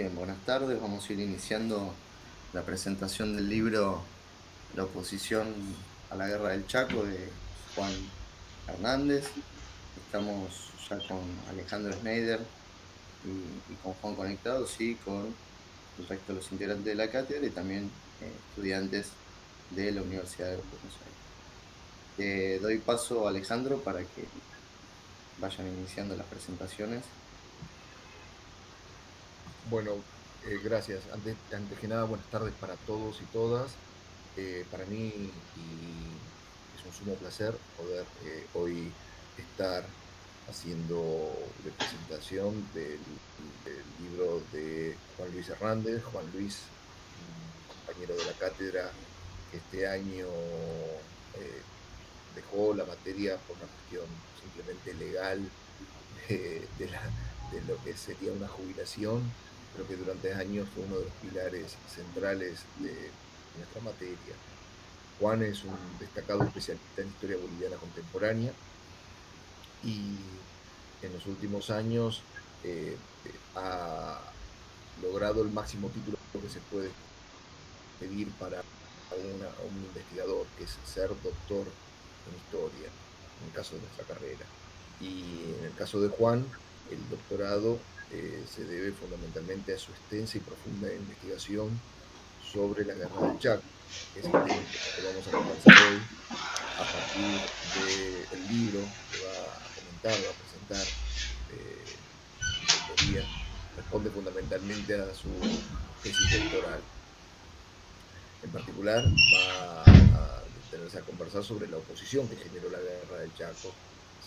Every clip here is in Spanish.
Bien, buenas tardes. Vamos a ir iniciando la presentación del libro La oposición a la guerra del Chaco de Juan Hernández. Estamos ya con Alejandro Schneider y con Juan conectados y con el resto de los integrantes de la cátedra y también estudiantes de la Universidad de Buenos Aires. Te doy paso a Alejandro para que vayan iniciando las presentaciones. Bueno, gracias. Antes que nada, buenas tardes para todos y todas. Para mí es un sumo placer poder hoy estar haciendo la presentación del libro de Juan Luis Hernández. Juan Luis, un compañero de la cátedra que este año eh, dejó la materia por una cuestión simplemente legal de lo que sería una jubilación, pero que durante años fue uno de los pilares centrales de nuestra materia. Juan es un destacado especialista en historia boliviana contemporánea y en los últimos años ha logrado el máximo título que se puede pedir para un investigador, que es ser doctor en historia, en el caso de nuestra carrera. Y en el caso de Juan, el doctorado se debe fundamentalmente a su extensa y profunda investigación sobre la guerra del Chaco, que es el tema que vamos a conversar hoy a partir del libro que va a comentar, va a presentar de su autoría, responde fundamentalmente a su tesis doctoral. En particular, va a detenerse a conversar sobre la oposición que generó la guerra del Chaco,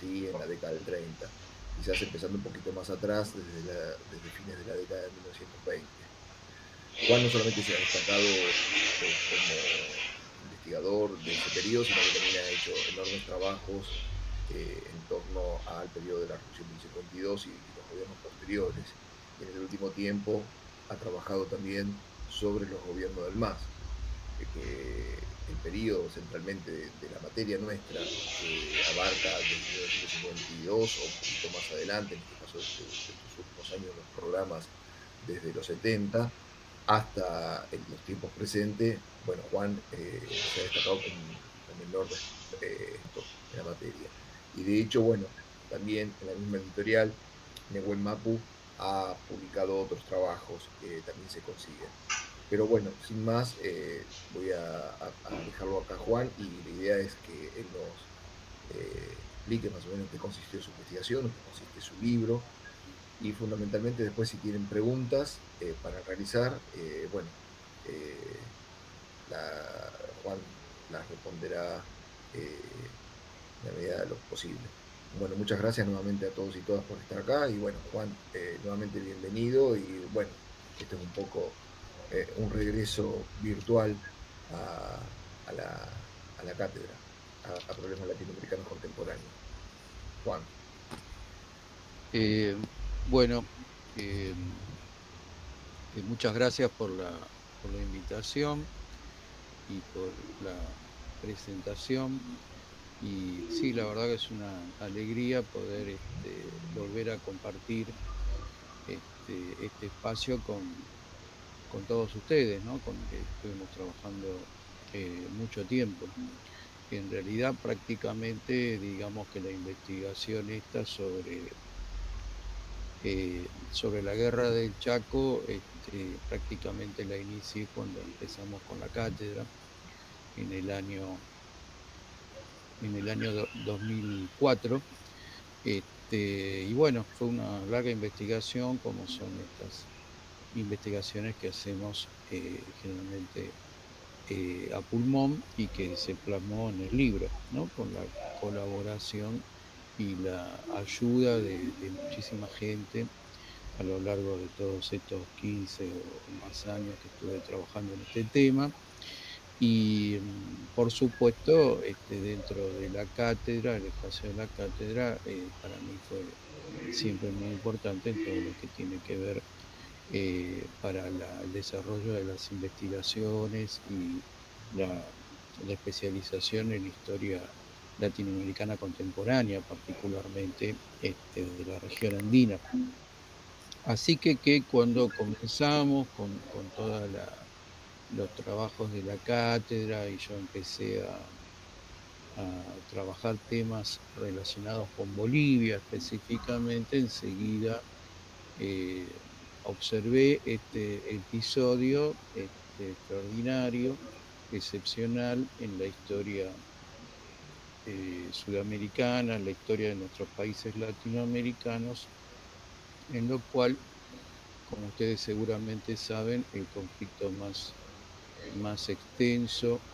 ¿sí? En la década del 30, quizás empezando un poquito más atrás, desde fines de la década de 1920. Juan no solamente se ha destacado como investigador de ese periodo, sino que también ha hecho enormes trabajos en torno al periodo de la Revolución del 52 y los gobiernos posteriores. Y en el último tiempo ha trabajado también sobre los gobiernos del MAS, que el periodo centralmente de la materia nuestra, que abarca desde 1952 o un poquito más adelante, en este caso de estos últimos años, los programas desde los 70 hasta los tiempos presentes, bueno, Juan se ha destacado con enorme en la materia. Y de hecho, bueno, también en la misma editorial, Nehuen Mapu ha publicado otros trabajos que también se consiguen. Pero bueno, sin más, voy a dejarlo acá, Juan, y la idea es que él nos explique más o menos en qué consistió su investigación, en qué consiste su libro, y fundamentalmente después si tienen preguntas para realizar, bueno, eh, Juan las responderá en la medida de lo posible. Bueno, muchas gracias nuevamente a todos y todas por estar acá, y bueno, Juan, nuevamente bienvenido, y bueno, este es un poco un regreso virtual a la cátedra, a problemas latinoamericanos contemporáneos. Juan. Eh, bueno, eh, muchas gracias por la invitación y por la presentación. Y sí, la verdad que es una alegría poder volver a compartir este espacio con todos ustedes, ¿no? Con los que estuvimos trabajando mucho tiempo. En realidad, prácticamente, digamos que la investigación esta sobre la guerra del Chaco, prácticamente la inicié cuando empezamos con la cátedra en el año, en el año 2004. Y bueno, fue una larga investigación, como son estas investigaciones que hacemos generalmente a pulmón y que se plasmó en el libro, ¿no? Con la colaboración y la ayuda de muchísima gente a lo largo de todos estos 15 o más años que estuve trabajando en este tema. Y por supuesto, dentro de la cátedra, el espacio de la cátedra, para mí fue siempre muy importante en todo lo que tiene que ver para el desarrollo de las investigaciones y la, la especialización en historia latinoamericana contemporánea, particularmente de la región andina. Así que cuando comenzamos con toda los trabajos de la cátedra y yo empecé a trabajar temas relacionados con Bolivia específicamente, enseguida eh, observé este episodio extraordinario, excepcional en la historia sudamericana, en la historia de nuestros países latinoamericanos, en lo cual, como ustedes seguramente saben, el conflicto más extenso,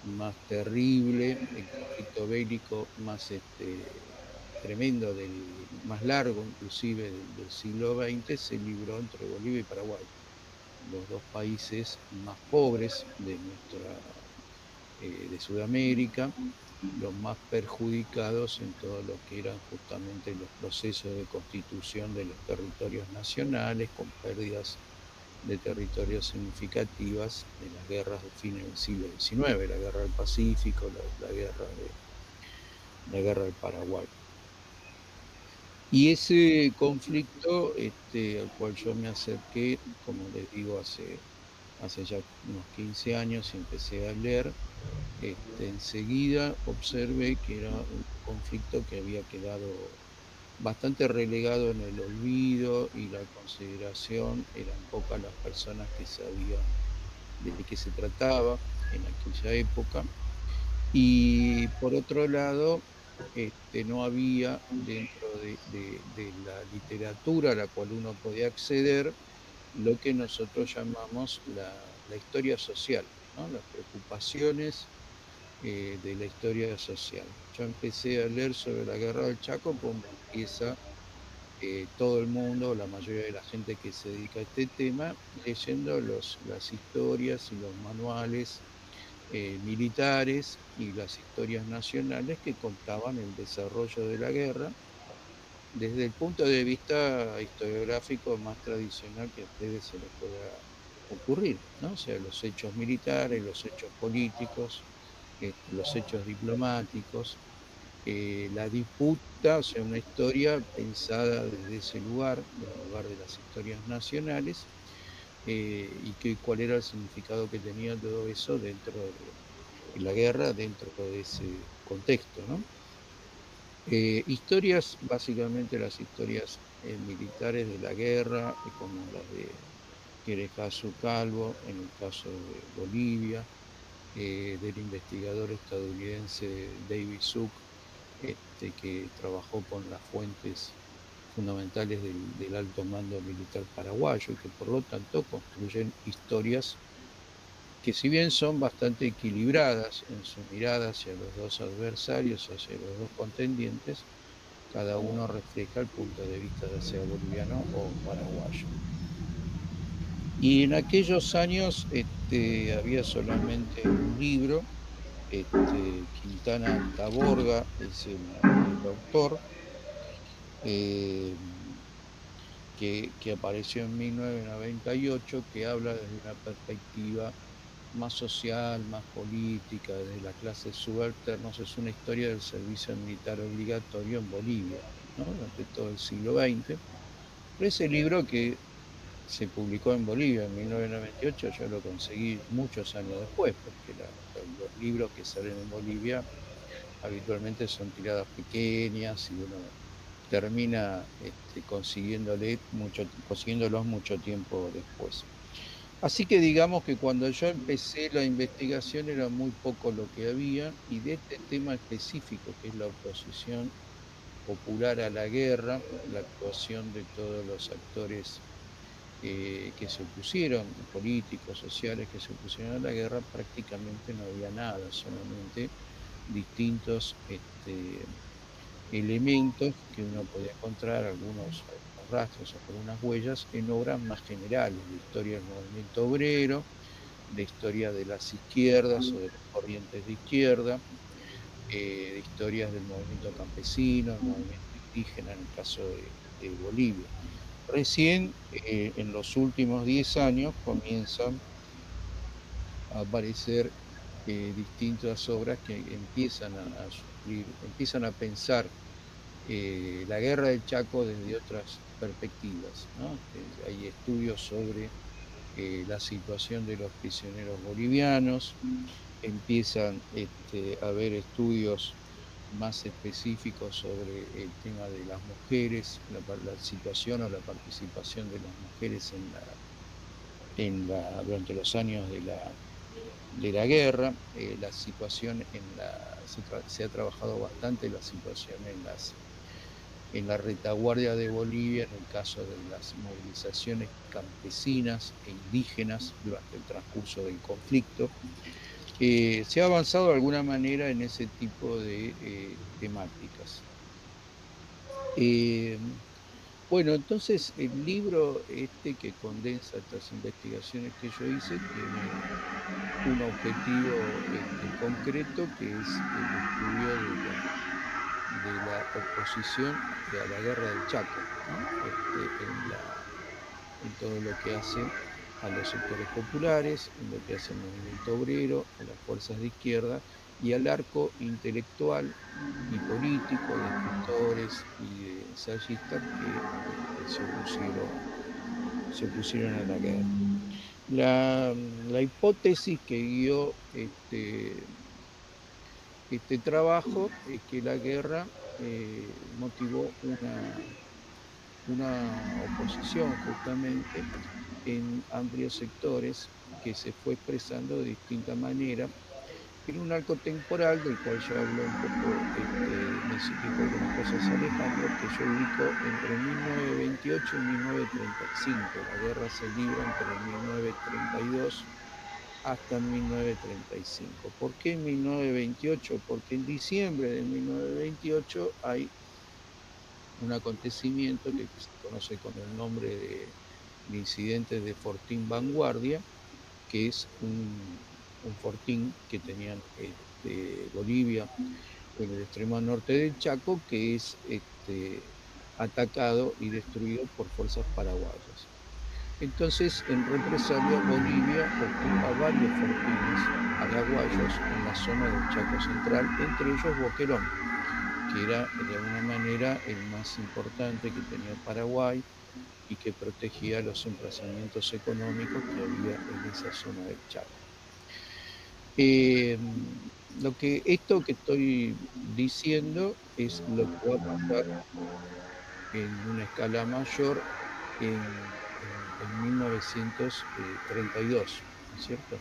más terrible, el conflicto bélico más tremendo, más largo inclusive del siglo XX, se libró entre Bolivia y Paraguay, los dos países más pobres de Sudamérica, los más perjudicados en todo lo que eran justamente los procesos de constitución de los territorios nacionales, con pérdidas de territorios significativas de las guerras de fines del siglo XIX, la guerra del Pacífico, la guerra del Paraguay. Y ese conflicto al cual yo me acerqué, como les digo, hace ya unos 15 años y empecé a leer, enseguida observé que era un conflicto que había quedado bastante relegado en el olvido y la consideración, eran pocas las personas que sabían de qué se trataba en aquella época. Y por otro lado, no había dentro de la literatura a la cual uno podía acceder lo que nosotros llamamos la historia social, ¿no? Las preocupaciones de la historia social. Yo empecé a leer sobre la guerra del Chaco como empieza todo el mundo, la mayoría de la gente que se dedica a este tema, leyendo las historias y los manuales militares y las historias nacionales que contaban el desarrollo de la guerra desde el punto de vista historiográfico más tradicional que a ustedes se les pueda ocurrir, ¿no? O sea, los hechos militares, los hechos políticos, los hechos diplomáticos, la disputa, o sea, una historia pensada desde ese lugar, del lugar de las historias nacionales, y cuál era el significado que tenía todo eso dentro de la guerra, dentro de ese contexto, ¿no? Historias, básicamente las historias militares de la guerra, como las de Querejazu Calvo, en el caso de Bolivia, del investigador estadounidense David Zook, que trabajó con las fuentes fundamentales del alto mando militar paraguayo y que por lo tanto construyen historias que si bien son bastante equilibradas en su mirada hacia los dos adversarios, hacia los dos contendientes, cada uno refleja el punto de vista ya sea boliviano o paraguayo. Y en aquellos años había solamente un libro, Quintana Taborga es el autor, eh, que apareció en 1998, que habla desde una perspectiva más social, más política, desde las clases subalternas. Es una historia del servicio militar obligatorio en Bolivia, ¿no? Durante todo el siglo XX. Pero ese libro que se publicó en Bolivia en 1998, yo lo conseguí muchos años después, porque los libros que salen en Bolivia habitualmente son tiradas pequeñas y uno termina consiguiéndolos mucho tiempo después. Así que digamos que cuando yo empecé la investigación era muy poco lo que había, y de este tema específico, que es la oposición popular a la guerra, la actuación de todos los actores que se opusieron, políticos, sociales, que se opusieron a la guerra, prácticamente no había nada, solamente distintos elementos que uno podía encontrar, algunos rastros, algunas huellas, en obras más generales, de historia del movimiento obrero, de historia de las izquierdas o de las corrientes de izquierda, de historias del movimiento campesino, el movimiento indígena en el caso de Bolivia. Recién en los últimos 10 años comienzan a aparecer distintas obras que empiezan a suplir, empiezan a pensar la guerra del Chaco desde otras perspectivas, ¿no? Hay estudios sobre la situación de los prisioneros bolivianos, empiezan a haber estudios más específicos sobre el tema de las mujeres, la situación o la participación de las mujeres durante los años de la guerra, la situación se ha trabajado bastante la situación en la retaguardia de Bolivia, en el caso de las movilizaciones campesinas e indígenas durante el transcurso del conflicto. Se ha avanzado de alguna manera en ese tipo de temáticas. Bueno, entonces el libro que condensa estas investigaciones que yo hice tiene un objetivo concreto, que es el estudio de la oposición a la guerra del Chaco, ¿no? En todo lo que hace a los sectores populares, en lo que hace al movimiento obrero, a las fuerzas de izquierda y al arco intelectual y político de escritores y de ensayistas que se opusieron a la guerra. La hipótesis que guió este trabajo es que la guerra motivó una oposición justamente en amplios sectores que se fue expresando de distinta manera en un arco temporal del cual ya habló un poco, dijo algunas cosas Alejandro, que yo ubico entre 1928 y 1935. La guerra se libra entre 1932 hasta 1935. ¿Por qué 1928? Porque en diciembre de 1928 hay un acontecimiento que se conoce con el nombre de incidente de Fortín Vanguardia, que es un fortín que tenían Bolivia en el extremo norte del Chaco, que es atacado y destruido por fuerzas paraguayas. Entonces, en represalia, Bolivia ocupa varios fortines paraguayos en la zona del Chaco Central, entre ellos Boquerón, que era de alguna manera el más importante que tenía Paraguay y que protegía los emplazamientos económicos que había en esa zona del Chaco. Esto que estoy diciendo es lo que va a pasar en una escala mayor en 1932, ¿no es cierto?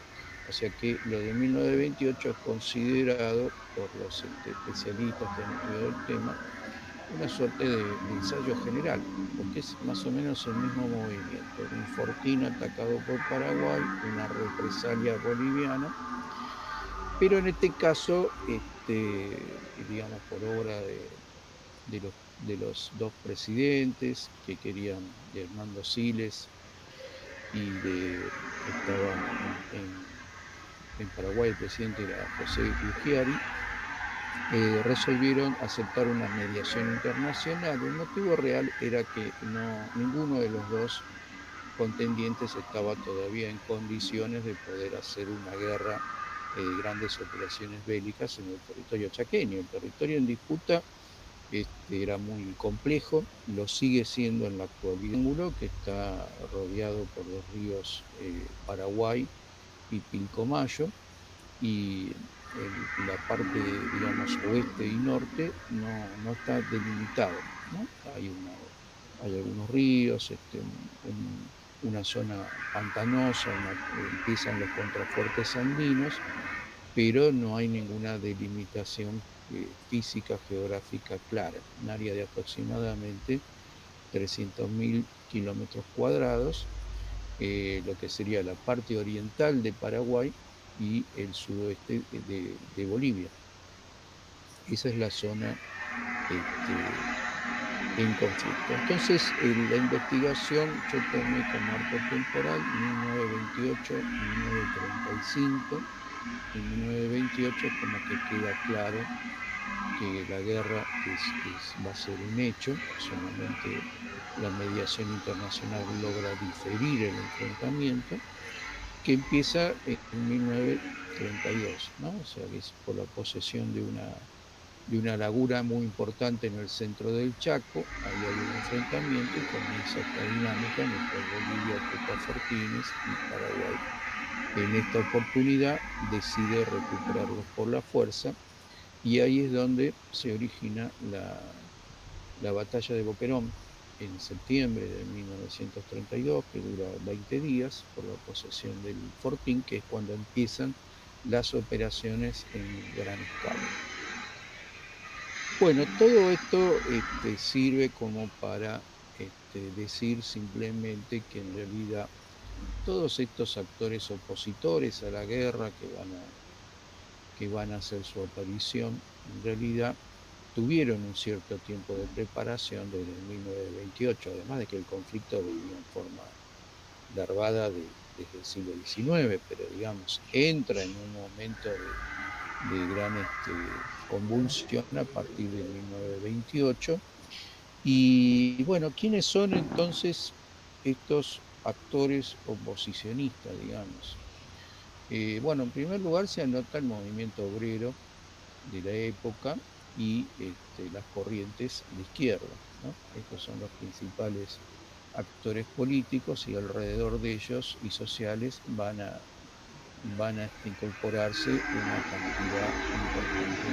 O sea que lo de 1928 es considerado por los especialistas que han estudiado el tema una suerte de ensayo general, porque es más o menos el mismo movimiento, un fortín atacado por Paraguay, una represalia boliviana, pero en este caso, digamos, por obra de los dos presidentes que querían, de Hernando Siles estaba en Paraguay el presidente era José Lugiari, resolvieron aceptar una mediación internacional. El motivo real era que ninguno de los dos contendientes estaba todavía en condiciones de poder hacer una guerra de grandes operaciones bélicas en el territorio chaqueño. El territorio en disputa era muy complejo, lo sigue siendo en la actualidad, que está rodeado por los ríos Paraguay y Pilcomayo, y la parte, digamos, oeste y norte no está delimitado, ¿no? Hay algunos ríos, una zona pantanosa, empiezan los contrafuertes andinos, pero no hay ninguna delimitación física, geográfica clara. Un área de aproximadamente 300.000 kilómetros cuadrados, lo que sería la parte oriental de Paraguay y el sudoeste de Bolivia. Esa es la zona en conflicto. Entonces, la investigación yo tomé como arco temporal 1928-1935. En 1928 como que queda claro que la guerra va a ser un hecho, solamente la mediación internacional logra diferir el enfrentamiento, que empieza en 1932, ¿no? O sea, que es por la posesión de una de una laguna muy importante en el centro del Chaco. Ahí hay un enfrentamiento y comienza esta dinámica en la cual Bolivia ocupa Fortines y Paraguay en esta oportunidad decide recuperarlos por la fuerza, y ahí es donde se origina la batalla de Boquerón en septiembre de 1932, que dura 20 días por la posesión del Fortín, que es cuando empiezan las operaciones en gran escala. Bueno, todo esto sirve como para decir simplemente que en realidad todos estos actores opositores a la guerra que van a hacer su aparición, en realidad tuvieron un cierto tiempo de preparación desde 1928, además de que el conflicto venía en forma larvada desde el siglo XIX, pero digamos, entra en un momento de gran convulsión a partir de 1928. Y bueno, ¿quiénes son entonces estos actores oposicionistas, digamos? Bueno, en primer lugar se anota el movimiento obrero de la época y las corrientes de izquierda, ¿no? Estos son los principales actores políticos, y alrededor de ellos y sociales van a incorporarse una cantidad importante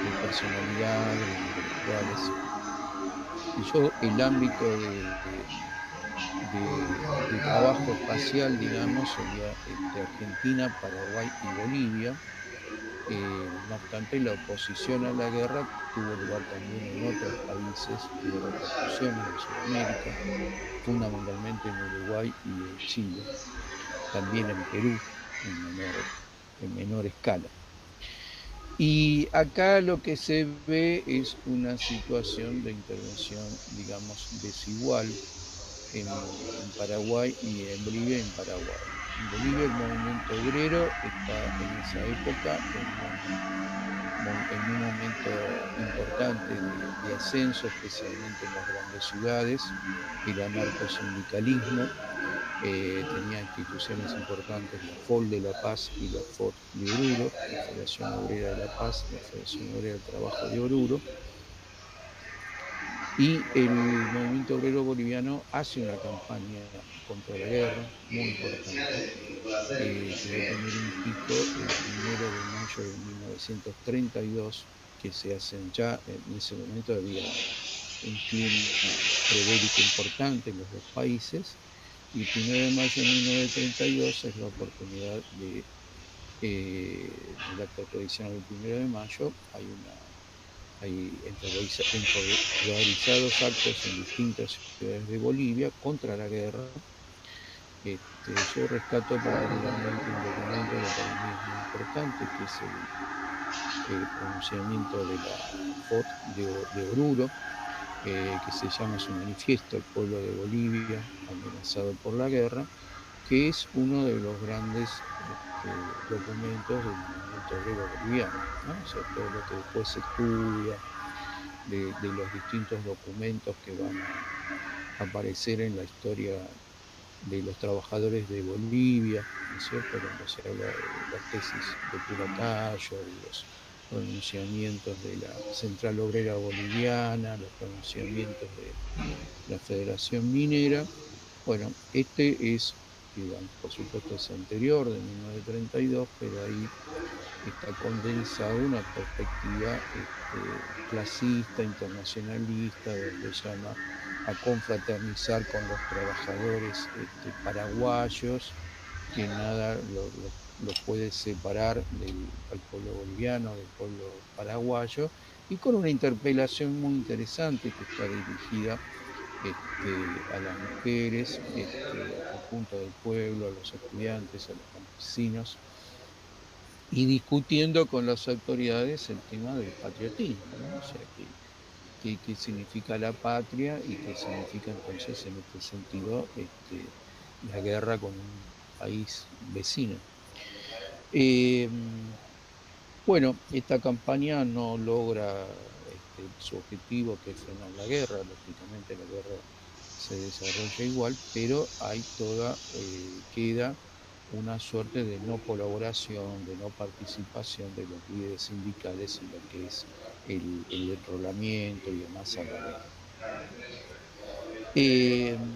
de personalidades, de intelectuales. Y yo el ámbito de trabajo espacial, digamos, sería Argentina, Paraguay y Bolivia. No obstante, la oposición a la guerra tuvo lugar también en otros países, tuvo repercusiones en Sudamérica, fundamentalmente en Uruguay y en Chile, también en Perú en menor escala. Y acá lo que se ve es una situación de intervención, digamos, desigual en Paraguay y en Bolivia y en Paraguay. En Bolivia el movimiento obrero está en esa época en un momento importante de ascenso, especialmente en las grandes ciudades. El anarcosindicalismo tenía instituciones importantes, la FOL de La Paz y la FOT de Oruro, la Federación Obrera de La Paz, la Federación Obrera del Trabajo de Oruro. Y el movimiento obrero boliviano hace una campaña contra la guerra muy importante, que va a tener un pico el 1 de mayo de 1932, que se hacen ya, en ese momento había un clima prebélico importante en los dos países, y el 1 de mayo de 1932 es la oportunidad de, el acto tradicional del 1 de mayo, hay realizados actos en distintas ciudades de Bolivia contra la guerra. Yo rescato particularmente un documento que para mí es muy importante, que es el pronunciamiento de la FOT de Oruro, que se llama su manifiesto, El pueblo de Bolivia amenazado por la guerra, que es uno de los grandes documentos del movimiento obrero boliviano, ¿no? O sea, todo lo que después se estudia, de los distintos documentos que van a aparecer en la historia de los trabajadores de Bolivia, ¿no es cierto? Cuando se habla de las tesis de Puratayo, de los pronunciamientos de la Central Obrera Boliviana, los pronunciamientos de la Federación Minera. Bueno, este es, digamos, por supuesto es anterior, de 1932, pero ahí está condensada una perspectiva clasista, internacionalista, donde llama a confraternizar con los trabajadores paraguayos, que nada los puede separar al pueblo boliviano, del pueblo paraguayo, y con una interpelación muy interesante que está dirigida a las mujeres, al conjunto del pueblo, a los estudiantes, a los campesinos, y discutiendo con las autoridades el tema del patriotismo, ¿no? O sea, qué significa la patria y qué significa entonces en este sentido la guerra con un país vecino. Bueno, esta campaña no logra su objetivo, que es frenar la guerra. Lógicamente la guerra se desarrolla igual, pero hay queda una suerte de no colaboración, de no participación de los líderes sindicales en lo que es el enrolamiento y demás a la guerra.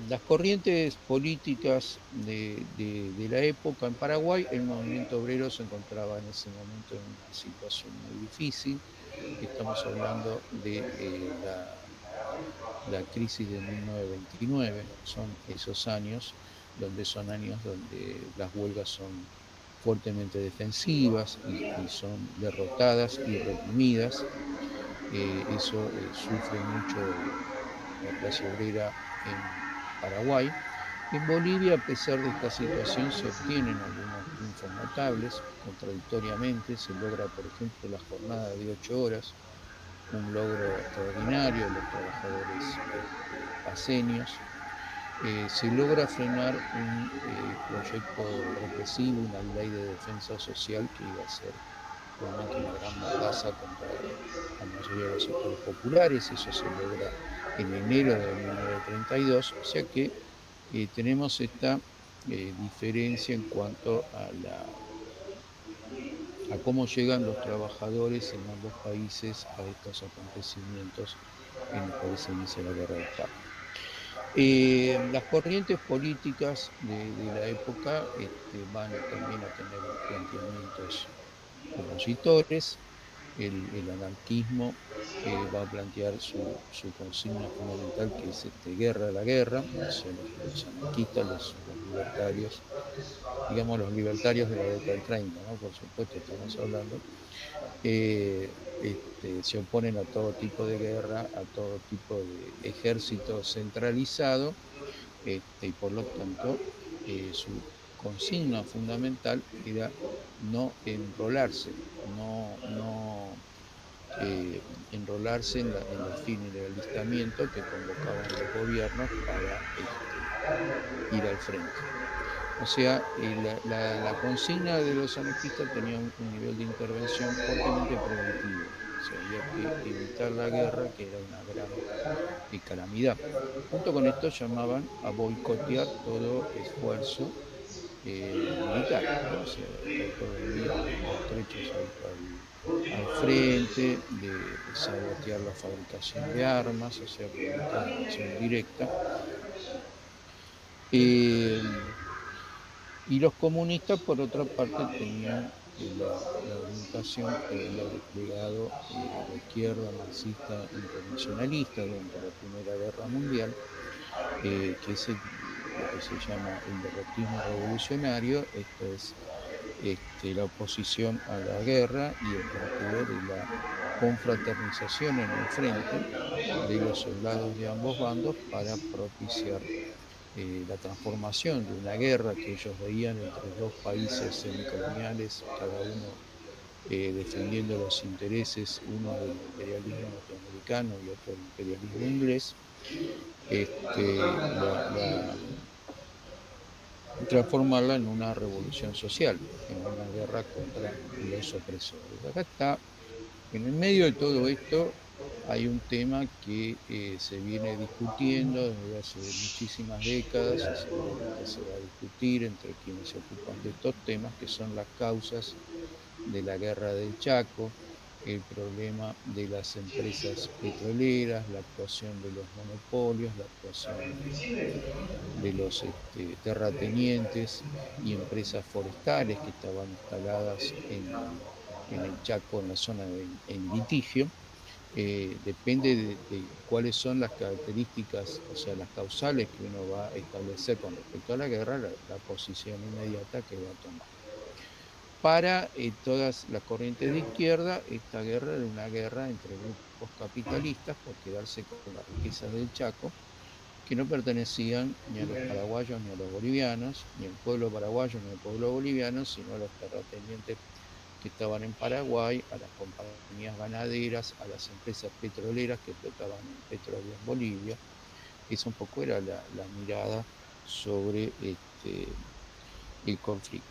Las corrientes políticas de la época en Paraguay, el movimiento obrero se encontraba en ese momento en una situación muy difícil. Estamos hablando de la crisis de 1929, son esos años donde las huelgas son fuertemente defensivas y son derrotadas y reprimidas. Eso sufre mucho la clase obrera en Paraguay. En Bolivia, a pesar de esta situación, se obtienen algunos triunfos notables. Contradictoriamente, se logra, por ejemplo, la jornada de 8 horas, un logro extraordinario de los trabajadores paseños. Se logra frenar un proyecto represivo, una ley de defensa social que iba a ser realmente una gran mordaza contra la mayoría de los sectores populares. Eso se logra en enero de 1932, o sea que tenemos esta diferencia en cuanto a cómo llegan los trabajadores en ambos países a estos acontecimientos en los cuales se inicia la guerra del Chaco. Las corrientes políticas de la época van también a tener planteamientos opositores. El anarquismo va a plantear su consigna fundamental, que es guerra a la guerra. O sea, los anarquistas, los libertarios, digamos los libertarios de la década del 30, ¿no? Por supuesto estamos hablando, se oponen a todo tipo de guerra, a todo tipo de ejército centralizado, y por lo tanto su consigna fundamental era no enrolarse, no enrolarse en los fines del alistamiento que convocaban los gobiernos para ir al frente. O sea, la consigna de los anarquistas tenía un nivel de intervención fuertemente preventivo. O sea, había que evitar la guerra, que era una gran calamidad. Junto con esto llamaban a boicotear todo esfuerzo militar, ¿no? O sea, estar todo el día con maltrechos al frente, de sabotear la fabricación de armas, o sea, provocar una acción directa. Y los comunistas, por otra parte, tenían la orientación que había desplegado la izquierda marxista internacionalista durante la Primera Guerra Mundial, que es lo que se llama el derrotismo revolucionario. Esto es la oposición a la guerra y el planteo de la confraternización en el frente de los soldados de ambos bandos para propiciar la transformación de una guerra que ellos veían entre dos países semicoloniales, cada uno defendiendo los intereses, uno del imperialismo norteamericano y otro del imperialismo inglés, transformarla en una revolución social, en una guerra contra los opresores. Acá está, en el medio de todo esto, hay un tema que se viene discutiendo desde hace muchísimas décadas y seguramente se va a discutir entre quienes se ocupan de estos temas, que son las causas de la guerra del Chaco, el problema de las empresas petroleras, la actuación de los monopolios, la actuación de los terratenientes y empresas forestales que estaban instaladas en el Chaco, en la zona en litigio. Depende de cuáles son las características, o sea, las causales que uno va a establecer con respecto a la guerra, la posición inmediata que va a tomar. Para todas las corrientes de izquierda, esta guerra era una guerra entre grupos capitalistas por quedarse con las riquezas del Chaco, que no pertenecían ni a los paraguayos ni a los bolivianos, ni al pueblo paraguayo ni al pueblo boliviano, sino a los terratenientes que estaban en Paraguay, a las compañías ganaderas, a las empresas petroleras que explotaban el petróleo en Bolivia. Esa un poco era la mirada sobre el conflicto.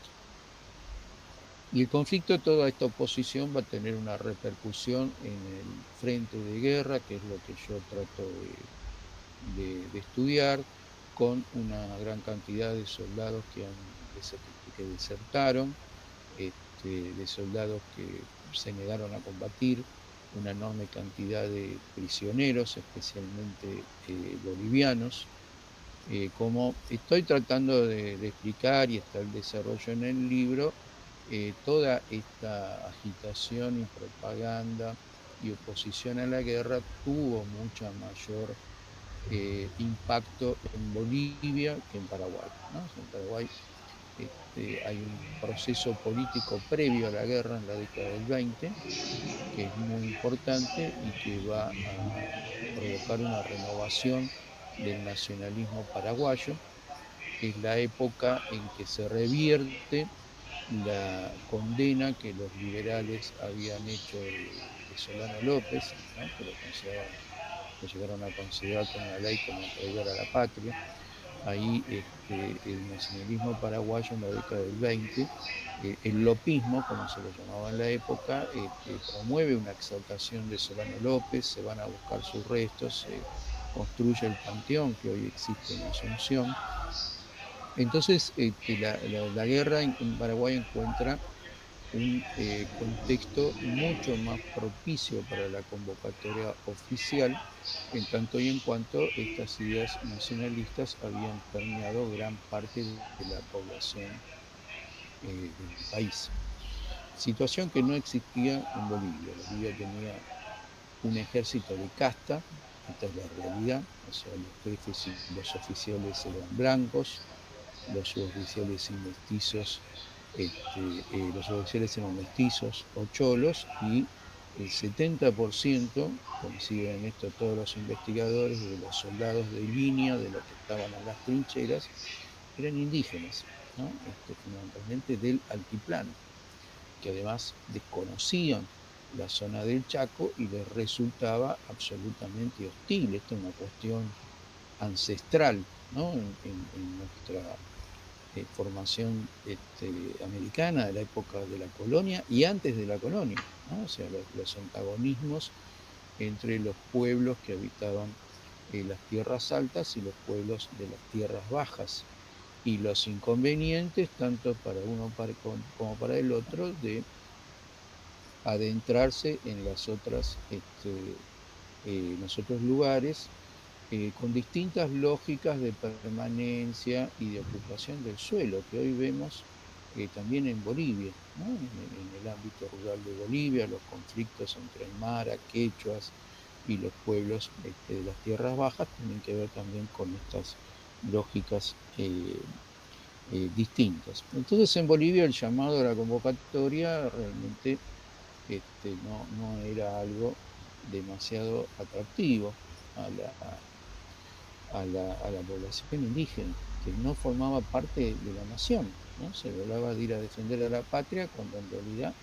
Y el conflicto, toda esta oposición va a tener una repercusión en el frente de guerra, que es lo que yo trato de estudiar, con una gran cantidad de soldados que han que desertaron, de soldados que se negaron a combatir, una enorme cantidad de prisioneros, especialmente bolivianos. Como estoy tratando de explicar y está el desarrollo en el libro, toda esta agitación y propaganda y oposición a la guerra tuvo mucha mayor impacto en Bolivia que en Paraguay, ¿no? En Paraguay hay un proceso político previo a la guerra en la década del 20 que es muy importante y que va a provocar una renovación del nacionalismo paraguayo. Es la época en que se revierte la condena que los liberales habían hecho de Solano López, ¿no? Que lo llegaron a considerar con una ley como traidor a la patria. Ahí el nacionalismo paraguayo en la década del 20, el lopismo, como se lo llamaba en la época, promueve una exaltación de Solano López, se van a buscar sus restos, se construye el panteón que hoy existe en Asunción. Entonces, la guerra en Paraguay encuentra un contexto mucho más propicio para la convocatoria oficial, en tanto y en cuanto estas ideas nacionalistas habían permeado gran parte de la población del país. Situación que no existía en Bolivia. Bolivia tenía un ejército de casta, esta es la realidad, o sea, los jefes y los oficiales eran blancos, los suboficiales y mestizos, los oficiales eran mestizos o cholos, y el 70%, coinciden en esto todos los investigadores, de los soldados de línea, de los que estaban en las trincheras, eran indígenas, ¿no? Fundamentalmente del altiplano, que además desconocían la zona del Chaco y les resultaba absolutamente hostil. Esta es una cuestión ancestral, ¿no? En nuestra formación americana de la época de la colonia y antes de la colonia, ¿no? O sea, los antagonismos entre los pueblos que habitaban las tierras altas y los pueblos de las tierras bajas, y los inconvenientes tanto para uno como para el otro de adentrarse en las otras, en los otros lugares, con distintas lógicas de permanencia y de ocupación del suelo, que hoy vemos también en Bolivia, ¿no? En el ámbito rural de Bolivia, los conflictos entre aymara, quechuas y los pueblos de las tierras bajas tienen que ver también con estas lógicas distintas. Entonces, en Bolivia el llamado a la convocatoria realmente no era algo demasiado atractivo a la población indígena, que no formaba parte de la nación, ¿no? Se hablaba de ir a defender a la patria cuando en realidad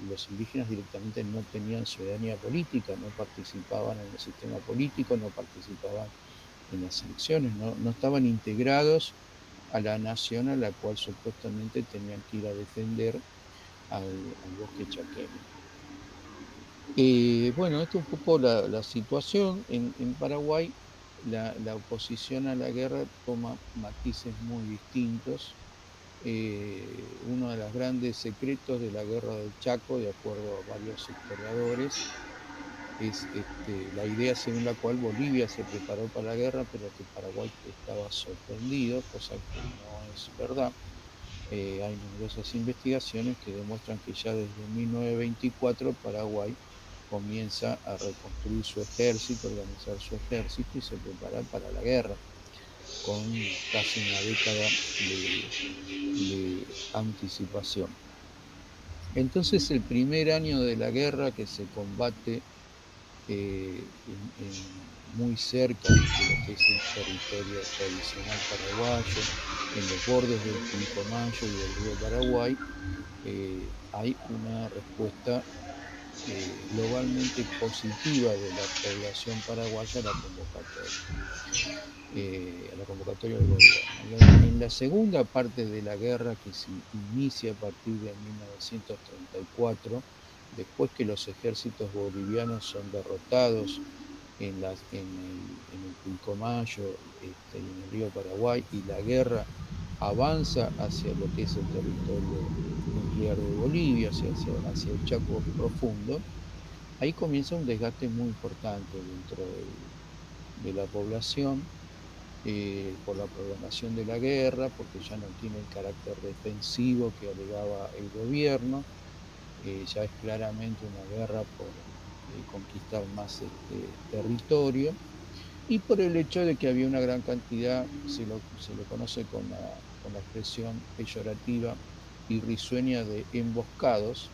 los indígenas directamente no tenían ciudadanía política, no participaban en el sistema político, no participaban en las elecciones, no estaban integrados a la nación a la cual supuestamente tenían que ir a defender al bosque chaqueño. Bueno, esto es un poco la situación. En Paraguay la oposición a la guerra toma matices muy distintos. Uno de los grandes secretos de la guerra del Chaco, de acuerdo a varios historiadores, es la idea según la cual Bolivia se preparó para la guerra, pero que Paraguay estaba sorprendido, cosa que no es verdad. Hay numerosas investigaciones que demuestran que ya desde 1924 Paraguay comienza a reconstruir su ejército, organizar su ejército y se prepara para la guerra, con casi una década de anticipación. Entonces, el primer año de la guerra, que se combate muy cerca de lo que es el territorio tradicional paraguayo, en los bordes del Pilcomayo y del río Paraguay, hay una respuesta globalmente positiva de la población paraguaya a la convocatoria del gobierno. En la segunda parte de la guerra, que se inicia a partir de 1934, después que los ejércitos bolivianos son derrotados en el Pilcomayo y en el río Paraguay, y la guerra avanza hacia lo que es el territorio nuclear de Bolivia, hacia el Chaco profundo, ahí comienza un desgaste muy importante dentro de la población, por la prolongación de la guerra, porque ya no tiene el carácter defensivo que alegaba el gobierno, ya es claramente una guerra por conquistar más territorio, y por el hecho de que había una gran cantidad, se lo conoce con la expresión peyorativa y risueña de emboscados,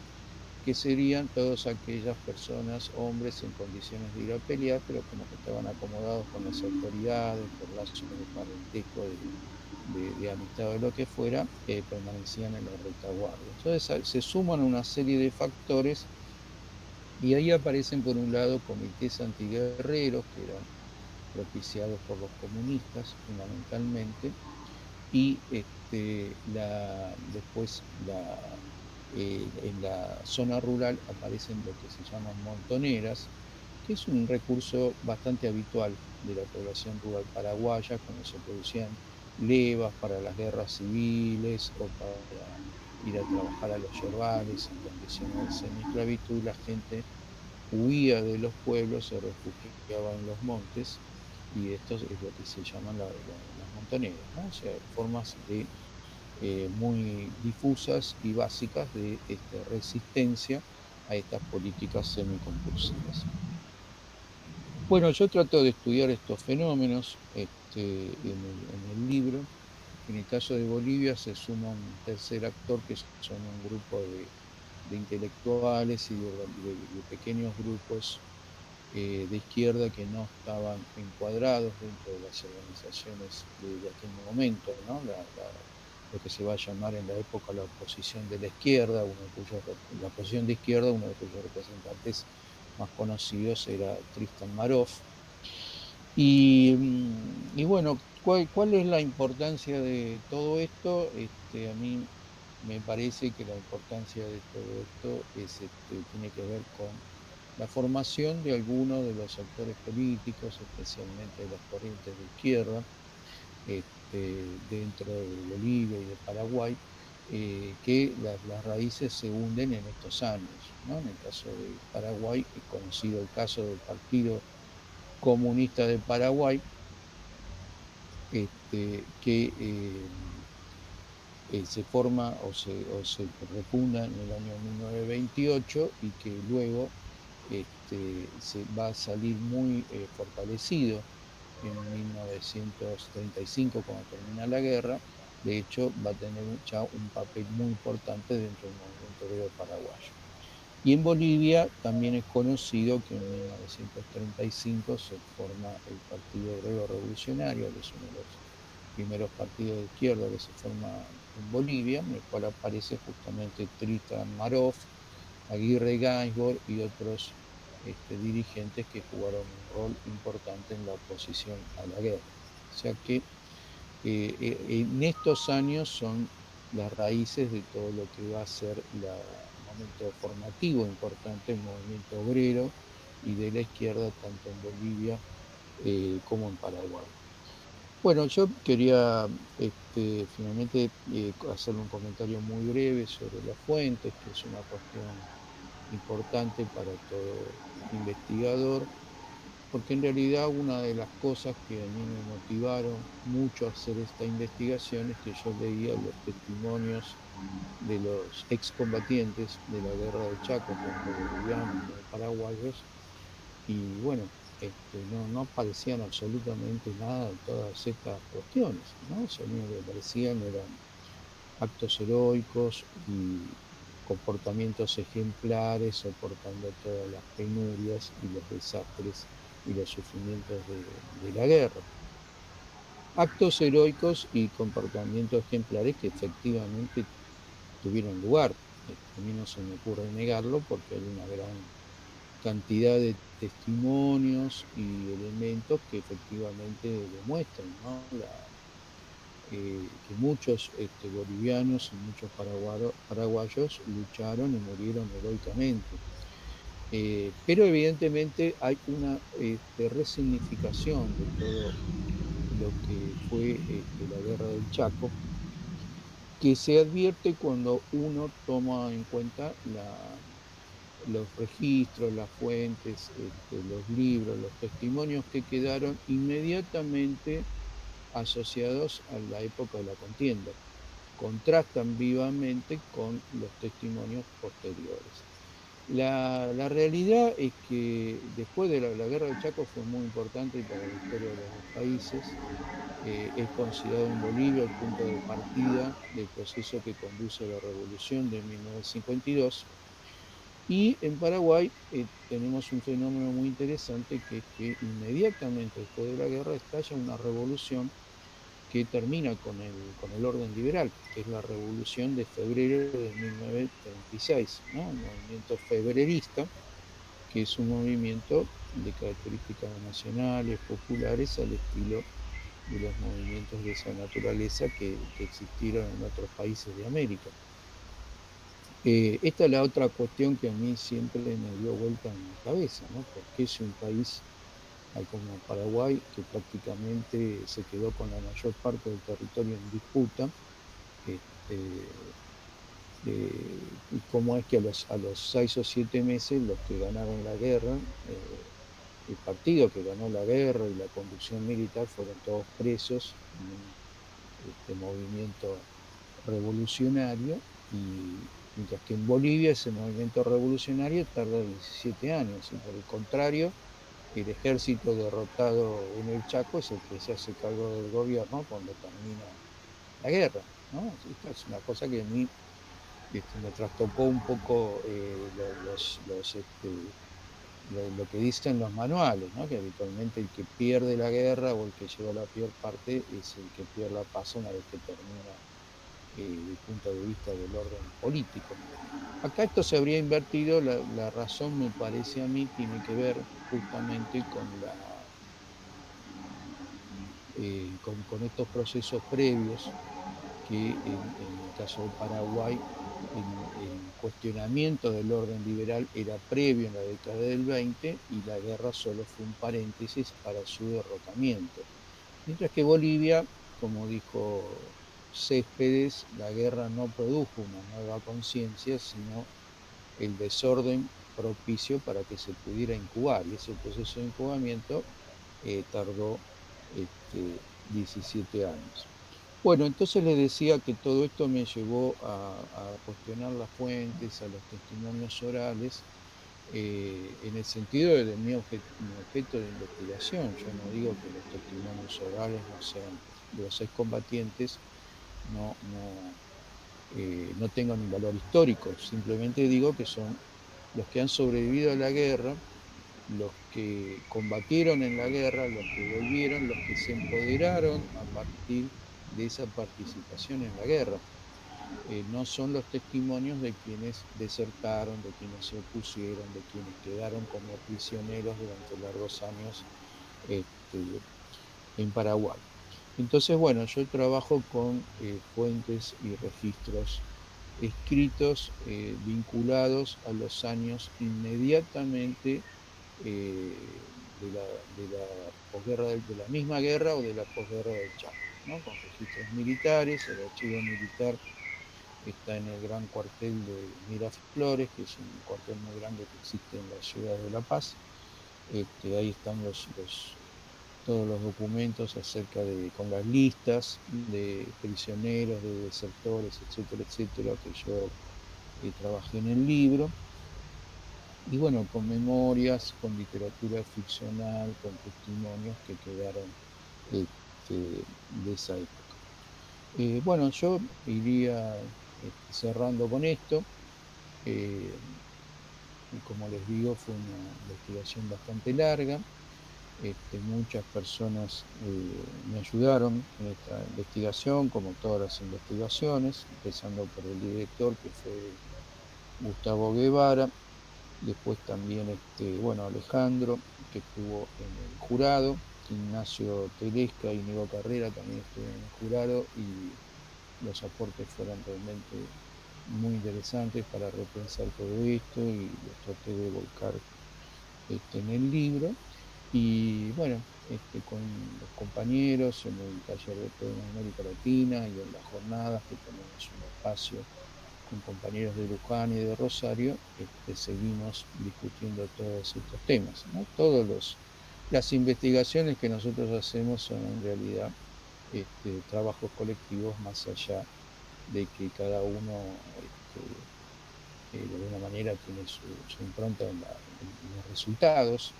que serían todas aquellas personas, hombres en condiciones de ir a pelear, pero como que estaban acomodados con las autoridades, por lazos de parentesco, de amistad o de lo que fuera, permanecían en la retaguardia. Entonces se suman una serie de factores y ahí aparecen por un lado comités antiguerreros que eran propiciados por los comunistas fundamentalmente, y después en la zona rural aparecen lo que se llaman montoneras, que es un recurso bastante habitual de la población rural paraguaya, cuando se producían levas para las guerras civiles o para ir a trabajar a los yerbales en condiciones de semiesclavitud. La gente huía de los pueblos, se refugiaba en los montes, y esto es lo que se llaman las montoneras, ¿no? O sea, formas de muy difusas y básicas de resistencia a estas políticas semicompulsivas. Bueno, yo trato de estudiar estos fenómenos en el libro. En el caso de Bolivia se suma un tercer actor, que son un grupo de intelectuales y de pequeños grupos de izquierda que no estaban encuadrados dentro de las organizaciones de aquel momento, ¿no? Lo que se va a llamar en la época la oposición de la izquierda, la oposición de izquierda, uno de cuyos representantes más conocidos era Tristan Marov. Y bueno, ¿cuál es la importancia de todo esto? A mí me parece que la importancia de todo esto tiene que ver con la formación de algunos de los actores políticos, especialmente de las corrientes de izquierda, dentro de Bolivia y de Paraguay, que las raíces se hunden en estos años, ¿no? En el caso de Paraguay es conocido el caso del Partido Comunista de Paraguay, que se forma o se refunda en el año 1928, y que luego se va a salir muy fortalecido en 1935, cuando termina la guerra. De hecho, va a tener ya un papel muy importante dentro del movimiento obrero paraguayo. Y en Bolivia también es conocido que en 1935 se forma el Partido Obrero Revolucionario, que es uno de los primeros partidos de izquierda que se forma en Bolivia, en el cual aparece justamente Tristan Marov, Aguirre Gainsbourg y otros dirigentes que jugaron un rol importante en la oposición a la guerra. O sea que en estos años son las raíces de todo lo que va a ser el momento formativo importante del movimiento obrero y de la izquierda, tanto en Bolivia como en Paraguay. Bueno, yo quería finalmente hacer un comentario muy breve sobre las fuentes, que es una cuestión importante para todo investigador, porque en realidad una de las cosas que a mí me motivaron mucho a hacer esta investigación es que yo leía los testimonios de los excombatientes de la guerra del Chaco, tanto bolivianos como paraguayos, y bueno, no aparecían absolutamente nada de todas estas cuestiones, ¿no? O sea, a mí lo que aparecían eran actos heroicos y comportamientos ejemplares, soportando todas las penurias y los desastres y los sufrimientos de la guerra. Actos heroicos y comportamientos ejemplares que efectivamente tuvieron lugar. A mí no se me ocurre negarlo, porque hay una gran cantidad de testimonios y elementos que efectivamente demuestran, ¿no? Que muchos bolivianos y muchos paraguayos lucharon y murieron heroicamente. Pero evidentemente hay una resignificación de todo lo que fue la guerra del Chaco, que se advierte cuando uno toma en cuenta los registros, las fuentes, los libros, los testimonios que quedaron inmediatamente asociados a la época de la contienda. Contrastan vivamente con los testimonios posteriores. La realidad es que después de la Guerra del Chaco fue muy importante para la historia de los dos países. Es considerado en Bolivia el punto de partida del proceso que conduce a la revolución de 1952. Y en Paraguay tenemos un fenómeno muy interesante, que es que inmediatamente después de la guerra estalla una revolución que termina con el orden liberal, que es la revolución de febrero de 1936, ¿no? El movimiento febrerista, que es un movimiento de características nacionales, populares, al estilo de los movimientos de esa naturaleza que existieron en otros países de América. Esta es la otra cuestión que a mí siempre me dio vuelta en la cabeza, ¿no? Porque es un país como Paraguay, que prácticamente se quedó con la mayor parte del territorio en disputa, y cómo es que a los 6 o 7 meses los que ganaron la guerra, el partido que ganó la guerra y la conducción militar, fueron todos presos en movimiento revolucionario, y mientras que en Bolivia ese movimiento revolucionario tarda 17 años, y por el contrario, el ejército derrotado en el Chaco es el que se hace cargo del gobierno cuando termina la guerra, ¿no? Esta es una cosa que a mí me trastocó un poco lo que dicen los manuales, ¿no? Que habitualmente el que pierde la guerra o el que lleva la peor parte es el que pierde la paz una vez que termina desde el punto de vista del orden político. Acá esto se habría invertido, la razón, me parece a mí, tiene que ver justamente con estos procesos previos, que en el caso de Paraguay el cuestionamiento del orden liberal era previo en la década del 20 y la guerra solo fue un paréntesis para su derrotamiento. Mientras que Bolivia, como dijo Céspedes, la guerra no produjo una nueva conciencia, sino el desorden propicio para que se pudiera incubar, y ese proceso de incubamiento tardó 17 años. Bueno, entonces les decía que todo esto me llevó a cuestionar las fuentes, a los testimonios orales, en el sentido de mi objeto de investigación. Yo no digo que los testimonios orales no sean de los excombatientes, no tengan un valor histórico, simplemente digo que son los que han sobrevivido a la guerra, los que combatieron en la guerra, los que volvieron, los que se empoderaron a partir de esa participación en la guerra. No son los testimonios de quienes desertaron, de quienes se opusieron, de quienes quedaron como prisioneros durante largos años en Paraguay. Entonces, bueno, yo trabajo con fuentes y registros escritos vinculados a los años inmediatamente de la posguerra, de la misma guerra o de la posguerra del Chaco, ¿no? Con registros militares. El archivo militar está en el gran cuartel de Miraflores, que es un cuartel muy grande que existe en la ciudad de La Paz. Ahí están todos los documentos con las listas de prisioneros, de desertores, etcétera, etcétera, que yo trabajé en el libro. Y bueno, con memorias, con literatura ficcional, con testimonios que quedaron de esa época. Bueno, yo iría cerrando con esto. Y como les digo, fue una investigación bastante larga. Muchas personas me ayudaron en esta investigación, como todas las investigaciones, empezando por el director, que fue Gustavo Guevara. Después también Alejandro, que estuvo en el jurado, Ignacio Telesca y Nico Carrera también estuvieron en el jurado, y los aportes fueron realmente muy interesantes para repensar todo esto, y los traté de volcar en el libro. Y bueno, con los compañeros en el taller de poemas de América Latina y en las jornadas que tenemos un espacio con compañeros de Luján y de Rosario, seguimos discutiendo todos estos temas, ¿no? Las investigaciones que nosotros hacemos son en realidad trabajos colectivos, más allá de que cada uno de alguna manera tiene su impronta en los resultados,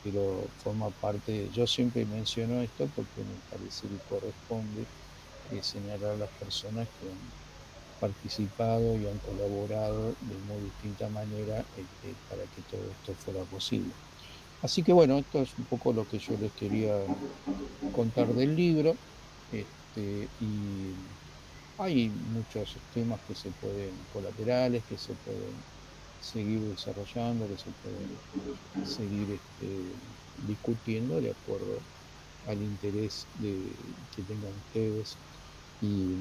pero forma parte. Yo siempre menciono esto porque me parece que corresponde señalar a las personas que han participado y han colaborado de muy distinta manera para que todo esto fuera posible. Así que bueno, esto es un poco lo que yo les quería contar del libro, y hay muchos temas que se pueden, colaterales, que se pueden seguir desarrollando, que se pueden seguir discutiendo de acuerdo al interés que tengan ustedes. Y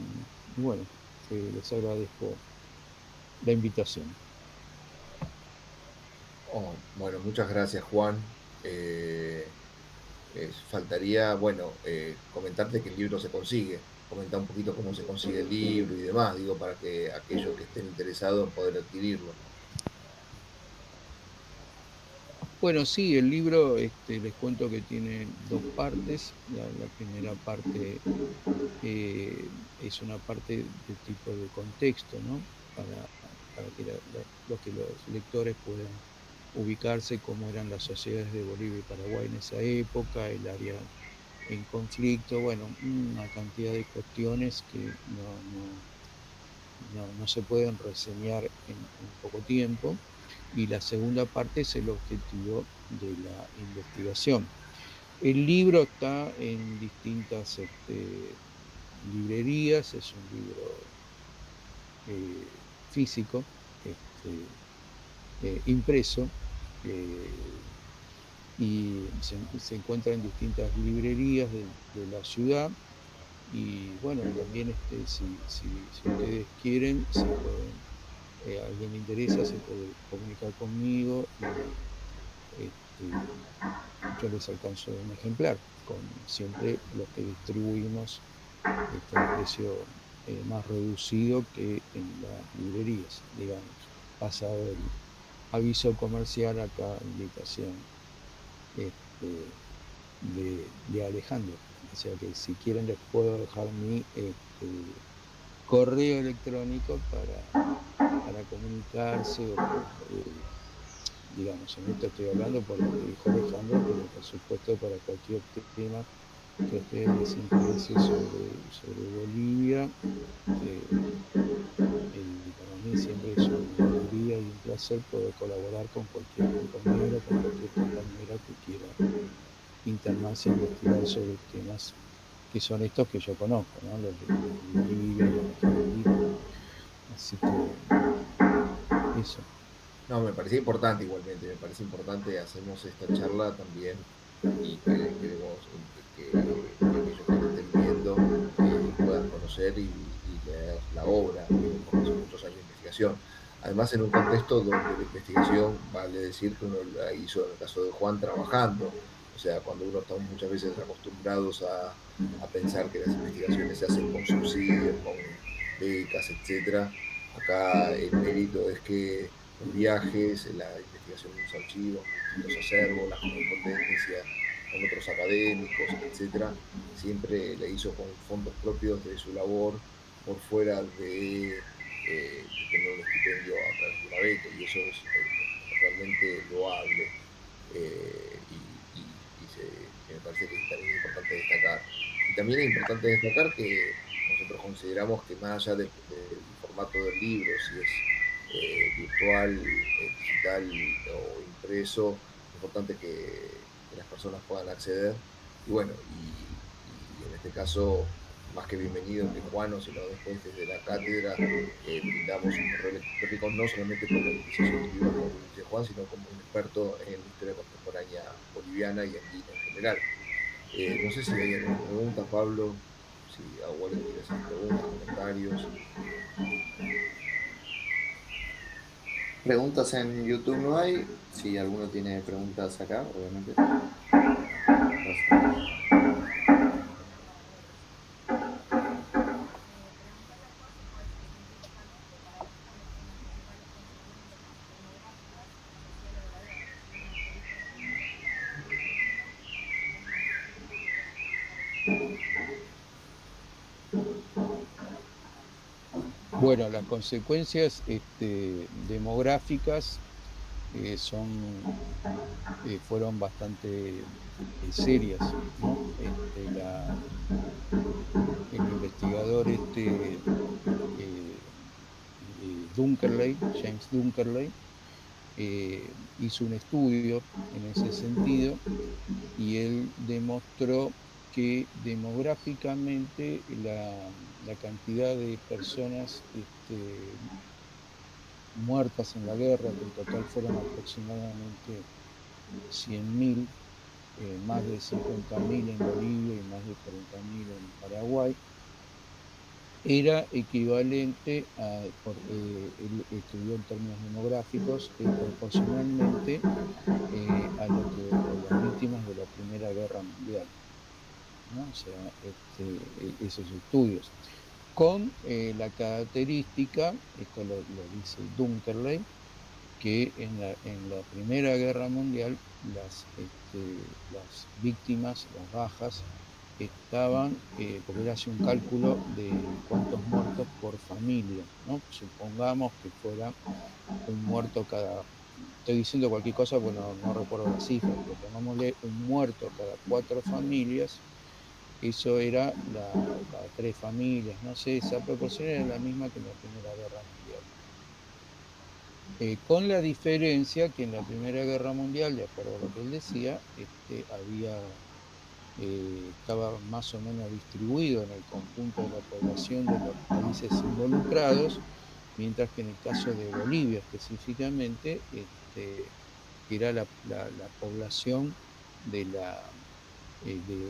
bueno, les agradezco la invitación. Oh, bueno, muchas gracias, Juan. Faltaría, bueno, comentarte que el libro se consigue. Comentar un poquito cómo se consigue el libro y demás, digo, para que aquellos que estén interesados en poder adquirirlo. Bueno, sí, el libro, les cuento que tiene dos partes. La primera parte es una parte de tipo de contexto, ¿no? Para que los lectores puedan ubicarse cómo eran las sociedades de Bolivia y Paraguay en esa época, el área en conflicto, bueno, una cantidad de cuestiones que no se pueden reseñar en poco tiempo. Y la segunda parte es el objetivo de la investigación. El libro está en distintas librerías, es un libro físico, impreso, y se encuentra en distintas librerías de la ciudad. Y bueno, también si ustedes quieren, alguien le interesa, se puede comunicar conmigo y yo les alcanzo un ejemplar, con siempre los que distribuimos a precio más reducido que en las librerías, digamos, pasado el aviso comercial acá, indicación de Alejandro. O sea que si quieren les puedo dejar mi correo electrónico para comunicarse digamos, en esto estoy hablando por lo que dijo Alejandro, pero por supuesto para cualquier tema que a ustedes les interese sobre Bolivia, para mí siempre es una alegría y un placer poder colaborar con cualquier compañero, con cualquier compañera que quiera internarse a investigar sobre temas que son estos que yo conozco, ¿no? Los de Bolivia, los de Argentina. Así que eso. No, me parecía importante igualmente, me parece importante, hacemos esta charla también y queremos que aquellos que lo estén viendo puedan conocer y leer la obra, porque son muchos años de investigación. Además, en un contexto donde la investigación, vale decir que uno la hizo, en el caso de Juan, trabajando. O sea, cuando uno está muchas veces acostumbrados a pensar que las investigaciones se hacen con subsidios, con becas, etcétera, acá el mérito es que los viajes, la investigación de los archivos, los acervos, las correspondencias con otros académicos, etcétera, siempre le hizo con fondos propios de su labor por fuera de tener un estipendio a través de una beca, y eso es realmente loable y me parece que es también importante destacar. Y también es importante destacar que nosotros consideramos que más allá del formato del libro, si es virtual, digital o impreso, es importante que las personas puedan acceder. Y bueno, y en este caso, más que bienvenido que Juano, sino después desde la cátedra brindamos un correo electrónico no solamente por la utilización del libro, como dice Juan, sino como un experto en la historia contemporánea boliviana y andina en general. No sé si hay alguna pregunta, Pablo, si alguien quiere hacer preguntas, comentarios. Preguntas en YouTube no hay. Si alguno tiene preguntas acá, obviamente. Bueno, las consecuencias demográficas fueron bastante serias, ¿no? El investigador Dunkerley, James Dunkerley, hizo un estudio en ese sentido y él demostró que demográficamente la cantidad de personas muertas en la guerra, que en total fueron aproximadamente 100.000, más de 50.000 en Bolivia y más de 40.000 en Paraguay, era equivalente él estudió en términos demográficos, proporcionalmente a las víctimas de la Primera Guerra Mundial, ¿no? O sea, esos estudios. Con la característica, esto lo dice Dunkerley, que en la Primera Guerra Mundial las víctimas, las bajas, estaban, porque él hace un cálculo de cuántos muertos por familia, ¿no? Supongamos que fuera un muerto cada, estoy diciendo cualquier cosa, bueno, no recuerdo la cifra, pero pongámosle un muerto cada 4 familias, eso era cada 3 familias, no sé, esa proporción era la misma que en la Primera Guerra Mundial. Con la diferencia que en la Primera Guerra Mundial, de acuerdo a lo que él decía, estaba más o menos distribuido en el conjunto de la población de los países involucrados, mientras que en el caso de Bolivia específicamente, era la población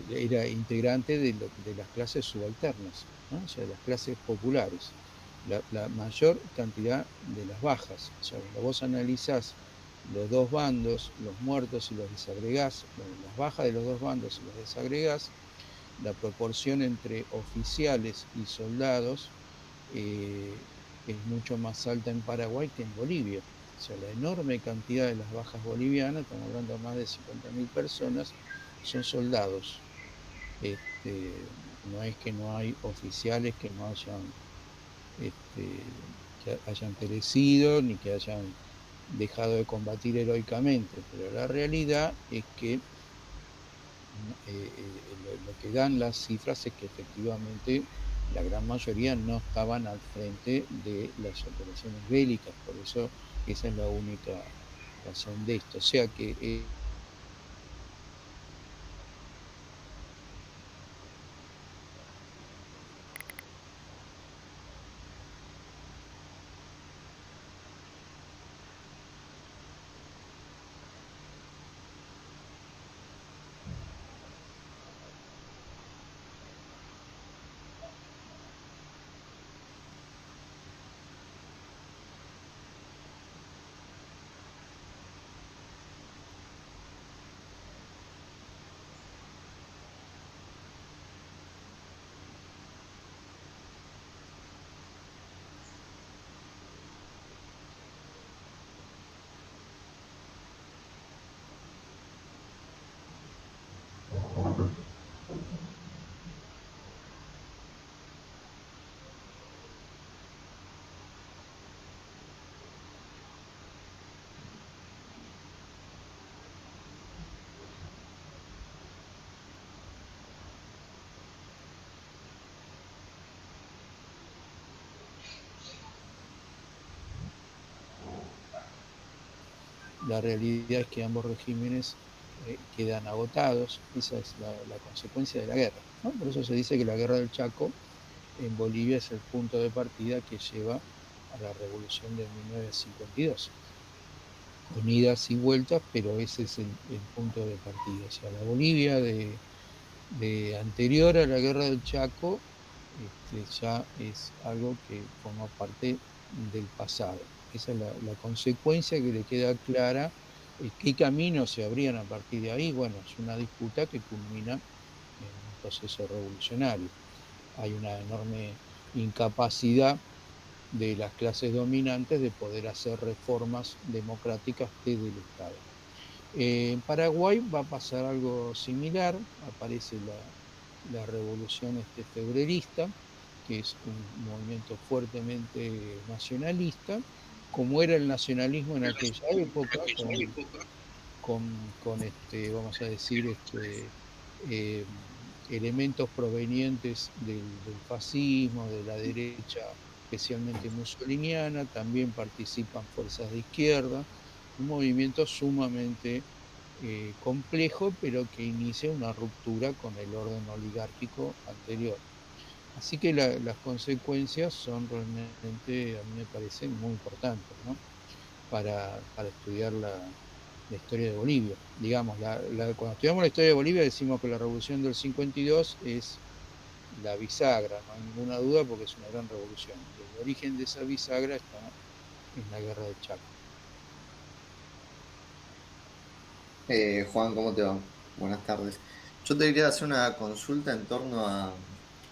era integrante de las clases subalternas, ¿no? O sea, las clases populares. La mayor cantidad de las bajas. O sea, cuando vos analizás los dos bandos, los muertos y los desagregás, las bajas de los dos bandos y los desagregás, la proporción entre oficiales y soldados es mucho más alta en Paraguay que en Bolivia. O sea, la enorme cantidad de las bajas bolivianas, estamos hablando de más de 50.000 personas, son soldados. No es que no hay oficiales que no hayan que hayan perecido ni que hayan dejado de combatir heroicamente, pero la realidad es que lo que dan las cifras es que efectivamente la gran mayoría no estaban al frente de las operaciones bélicas, por eso esa es la única razón de esto. O sea que la realidad es que ambos regímenes quedan agotados. Esa es la consecuencia de la guerra, ¿no? Por eso se dice que la guerra del Chaco en Bolivia es el punto de partida que lleva a la revolución de 1952, con idas y vueltas, pero ese es el punto de partida. O sea, la Bolivia de anterior a la guerra del Chaco ya es algo que forma parte del pasado. esa es la consecuencia que le queda clara. ¿Qué caminos se abrían a partir de ahí? Bueno, es una disputa que culmina en un proceso revolucionario. Hay una enorme incapacidad de las clases dominantes de poder hacer reformas democráticas desde el Estado. En Paraguay va a pasar algo similar, aparece la revolución febrerista, que es un movimiento fuertemente nacionalista, como era el nacionalismo en aquella época, vamos a decir, eh, elementos provenientes del fascismo, de la derecha, especialmente mussoliniana, también participan fuerzas de izquierda, un movimiento sumamente complejo, pero que inicia una ruptura con el orden oligárquico anterior. Así que las consecuencias son realmente, a mí me parecen muy importantes, ¿no? Para estudiar la historia de Bolivia. Digamos, cuando estudiamos la historia de Bolivia decimos que la revolución del 52 es la bisagra, no hay ninguna duda porque es una gran revolución. Y el origen de esa bisagra está en la guerra del Chaco. Juan, ¿cómo te va? Buenas tardes. Yo te quería hacer una consulta en torno a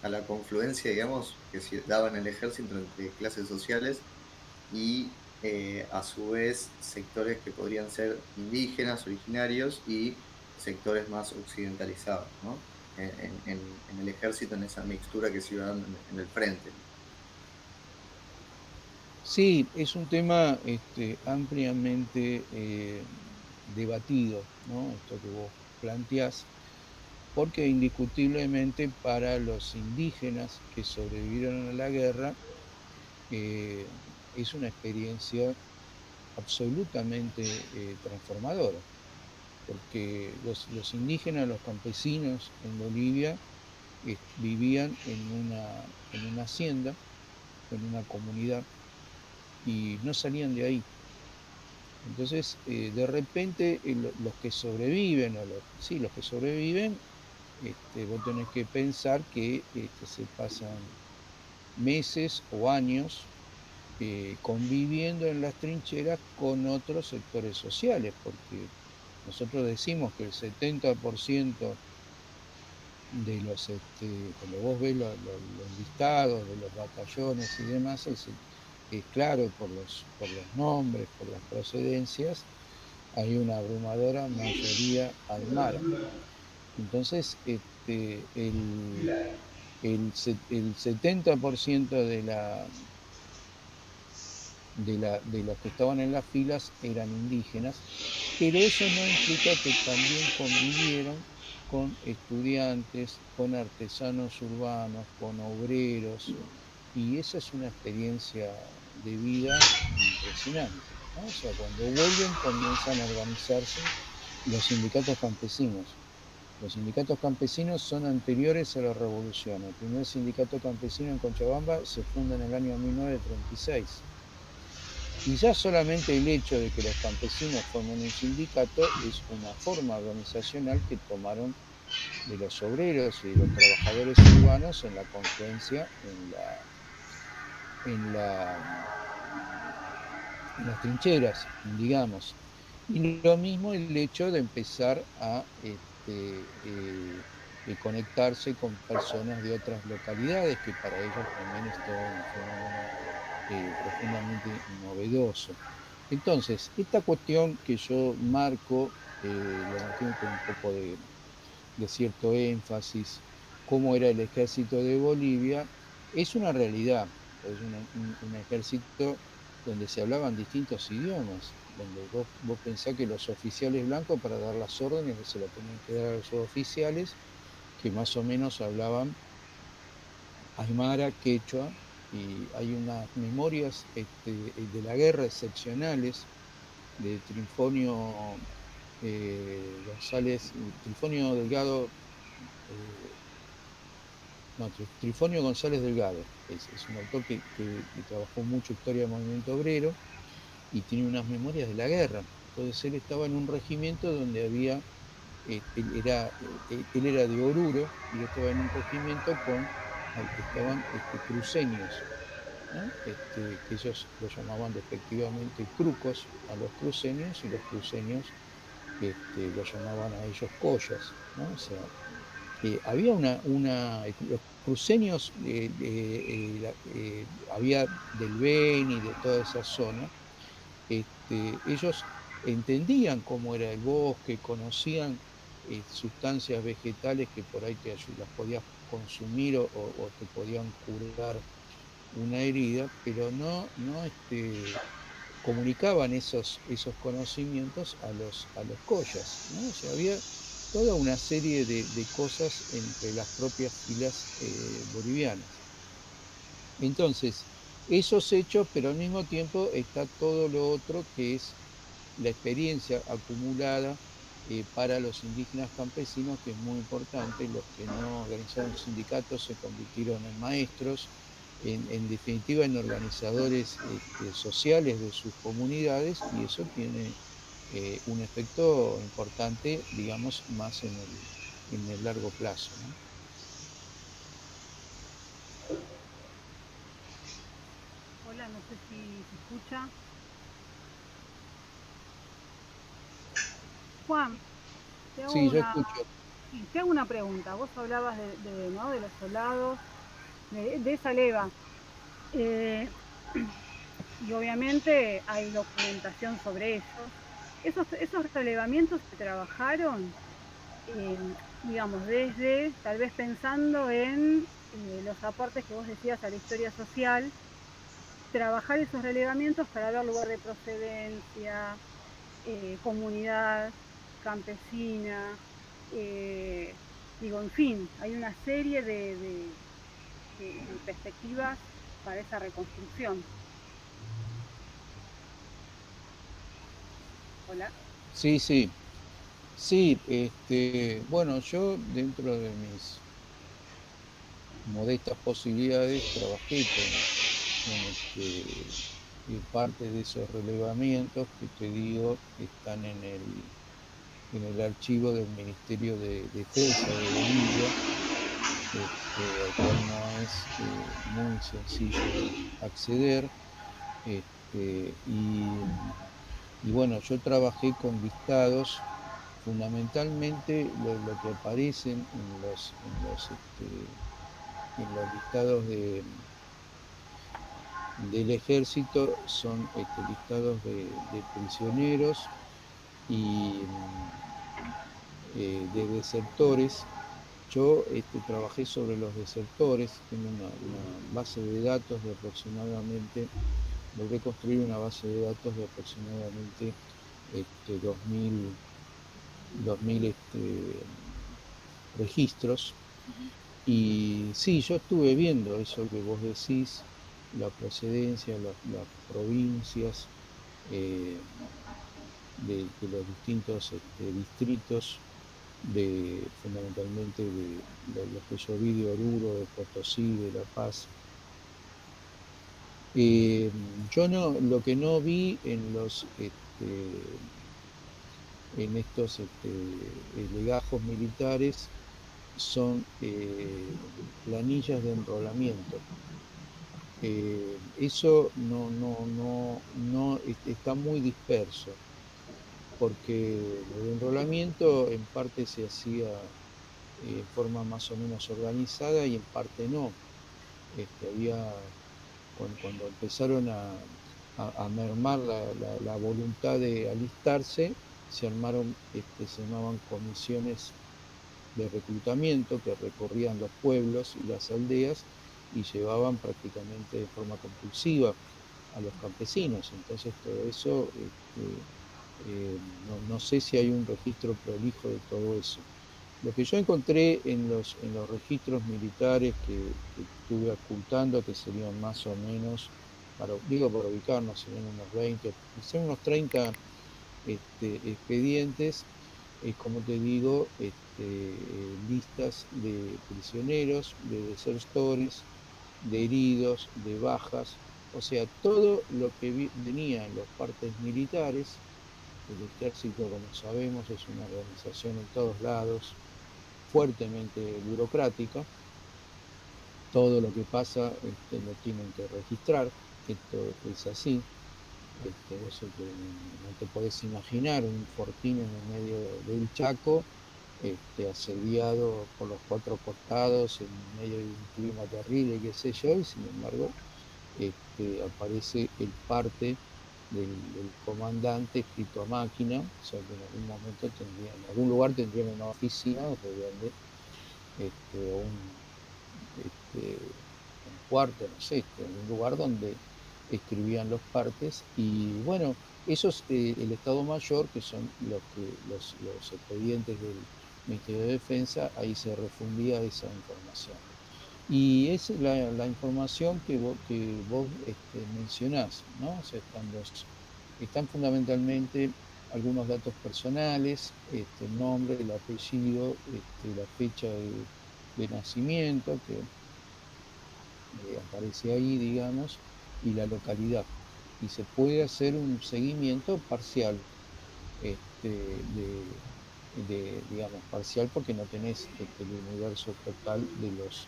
la confluencia, digamos, que se daba en el ejército entre clases sociales y a su vez sectores que podrían ser indígenas, originarios y sectores más occidentalizados, ¿no? En el ejército, en esa mixtura que se iba dando en el frente. Sí, es un tema ampliamente debatido, ¿no? Esto que vos planteás, porque indiscutiblemente para los indígenas que sobrevivieron a la guerra eh, es una experiencia absolutamente transformadora, porque los indígenas, los campesinos en Bolivia vivían en una hacienda, en una comunidad, y no salían de ahí. Entonces, de repente, los que sobreviven, sí, los que sobreviven, vos tenés que pensar que se pasan meses o años conviviendo en las trincheras con otros sectores sociales, porque nosotros decimos que el 70% de cuando vos ves los listados de los batallones y demás, es claro por los nombres, por las procedencias, hay una abrumadora mayoría aymara. Entonces, el 70% de los que estaban en las filas eran indígenas, pero eso no implica que también convivieron con estudiantes, con artesanos urbanos, con obreros, y esa es una experiencia de vida impresionante, ¿no? O sea, cuando vuelven comienzan a organizarse los sindicatos campesinos. Los sindicatos campesinos son anteriores a la revolución. El primer sindicato campesino en Cochabamba se funda en el año 1936. Y ya solamente el hecho de que los campesinos formen un sindicato es una forma organizacional que tomaron de los obreros y de los trabajadores urbanos en la confluencia, en las trincheras, digamos. Y lo mismo el hecho de empezar a conectarse con personas de otras localidades, que para ellos también es todo un fenómeno profundamente novedoso. Entonces, esta cuestión que yo marco, lo marqué con un poco de cierto énfasis, cómo era el ejército de Bolivia, es una realidad, es un ejército donde se hablaban distintos idiomas, donde vos pensás que los oficiales blancos para dar las órdenes se las tenían que dar a los oficiales que más o menos hablaban aymara, quechua, y hay unas memorias de la guerra excepcionales de Trifonio Delgado, no, Trifonio González Delgado, es un autor que trabajó mucho historia del movimiento obrero y tiene unas memorias de la guerra. Entonces él estaba en un regimiento donde había, él era de Oruro y estaba en un regimiento estaban cruceños. ¿no? Que ellos lo llamaban respectivamente crucos a los cruceños, y los cruceños lo llamaban a ellos collas, ¿no? O sea, había los cruceños, había del Beni y de toda esa zona, ellos entendían cómo era el bosque, conocían sustancias vegetales que por ahí las podías consumir o te podían curar una herida, pero no comunicaban esos conocimientos a los collas, ¿no? O sea, había toda una serie de cosas entre las propias filas bolivianas. Entonces, esos hechos, pero al mismo tiempo está todo lo otro que es la experiencia acumulada para los indígenas campesinos, que es muy importante. Los que no organizaron sindicatos se convirtieron en maestros, en definitiva en organizadores sociales de sus comunidades, y eso tiene un efecto importante, digamos, más en el largo plazo, ¿no? Hola, no sé si se escucha. Juan, te hago Sí, yo una, escucho. sí, te hago una pregunta. Vos hablabas ¿no? de los soldados, de esa leva. Eh, y obviamente hay documentación sobre ellos. Esos relevamientos se trabajaron, digamos, desde, tal vez pensando en los aportes que vos decías a la historia social, trabajar esos relevamientos para dar lugar de procedencia, comunidad campesina, digo, en fin, hay una serie de perspectivas para esa reconstrucción. Hola. Sí, sí, sí, bueno, yo dentro de mis modestas posibilidades trabajé con parte de esos relevamientos que te digo están en el archivo del Ministerio de Defensa de Bolivia, al cual no es muy sencillo acceder. Y bueno, yo trabajé con listados, fundamentalmente lo que aparecen en los listados del ejército son listados de prisioneros y de desertores. Yo trabajé sobre los desertores, tengo una base de datos de aproximadamente, logré construir una base de datos de aproximadamente 2000 registros. Y sí, yo estuve viendo eso que vos decís, la procedencia, las provincias de los distintos distritos, fundamentalmente de lo que yo vi de Oruro, de Potosí, de La Paz. Yo no, lo que no vi en estos legajos militares son planillas de enrolamiento. Eso no está muy disperso, porque lo de enrolamiento en parte se hacía en forma más o menos organizada y en parte no. Había, cuando empezaron a mermar la voluntad de alistarse, se armaban comisiones de reclutamiento que recorrían los pueblos y las aldeas y llevaban prácticamente de forma compulsiva a los campesinos. Entonces todo eso, no sé si hay un registro prolijo de todo eso. Lo que yo encontré en los registros militares que estuve ocultando, que serían más o menos, digo para ubicarnos, serían unos 20, serían unos 30 expedientes, como te digo, listas de prisioneros, de desertores, de heridos, de bajas, o sea, todo lo que venía en los partes militares. El ejército, como sabemos, es una organización en todos lados fuertemente burocrática, todo lo que pasa lo tienen que registrar, esto es así. Eso que no te podés imaginar, un fortín en el medio del Chaco, asediado por los cuatro costados, en medio de un clima terrible, qué sé yo, y sin embargo aparece el parte del comandante escrito a máquina, o sea que en algún momento en algún lugar tendrían una oficina donde, o un cuarto, no sé, un lugar donde escribían los partes y bueno, esos, el Estado Mayor, que son los expedientes del Ministerio de Defensa, ahí se refundía esa información. Y es la información que vos mencionás, ¿no? O sea, están fundamentalmente algunos datos personales, el nombre, el apellido, la fecha de nacimiento, que aparece ahí, digamos, y la localidad. Y se puede hacer un seguimiento parcial, digamos, parcial porque no tenés el universo total de los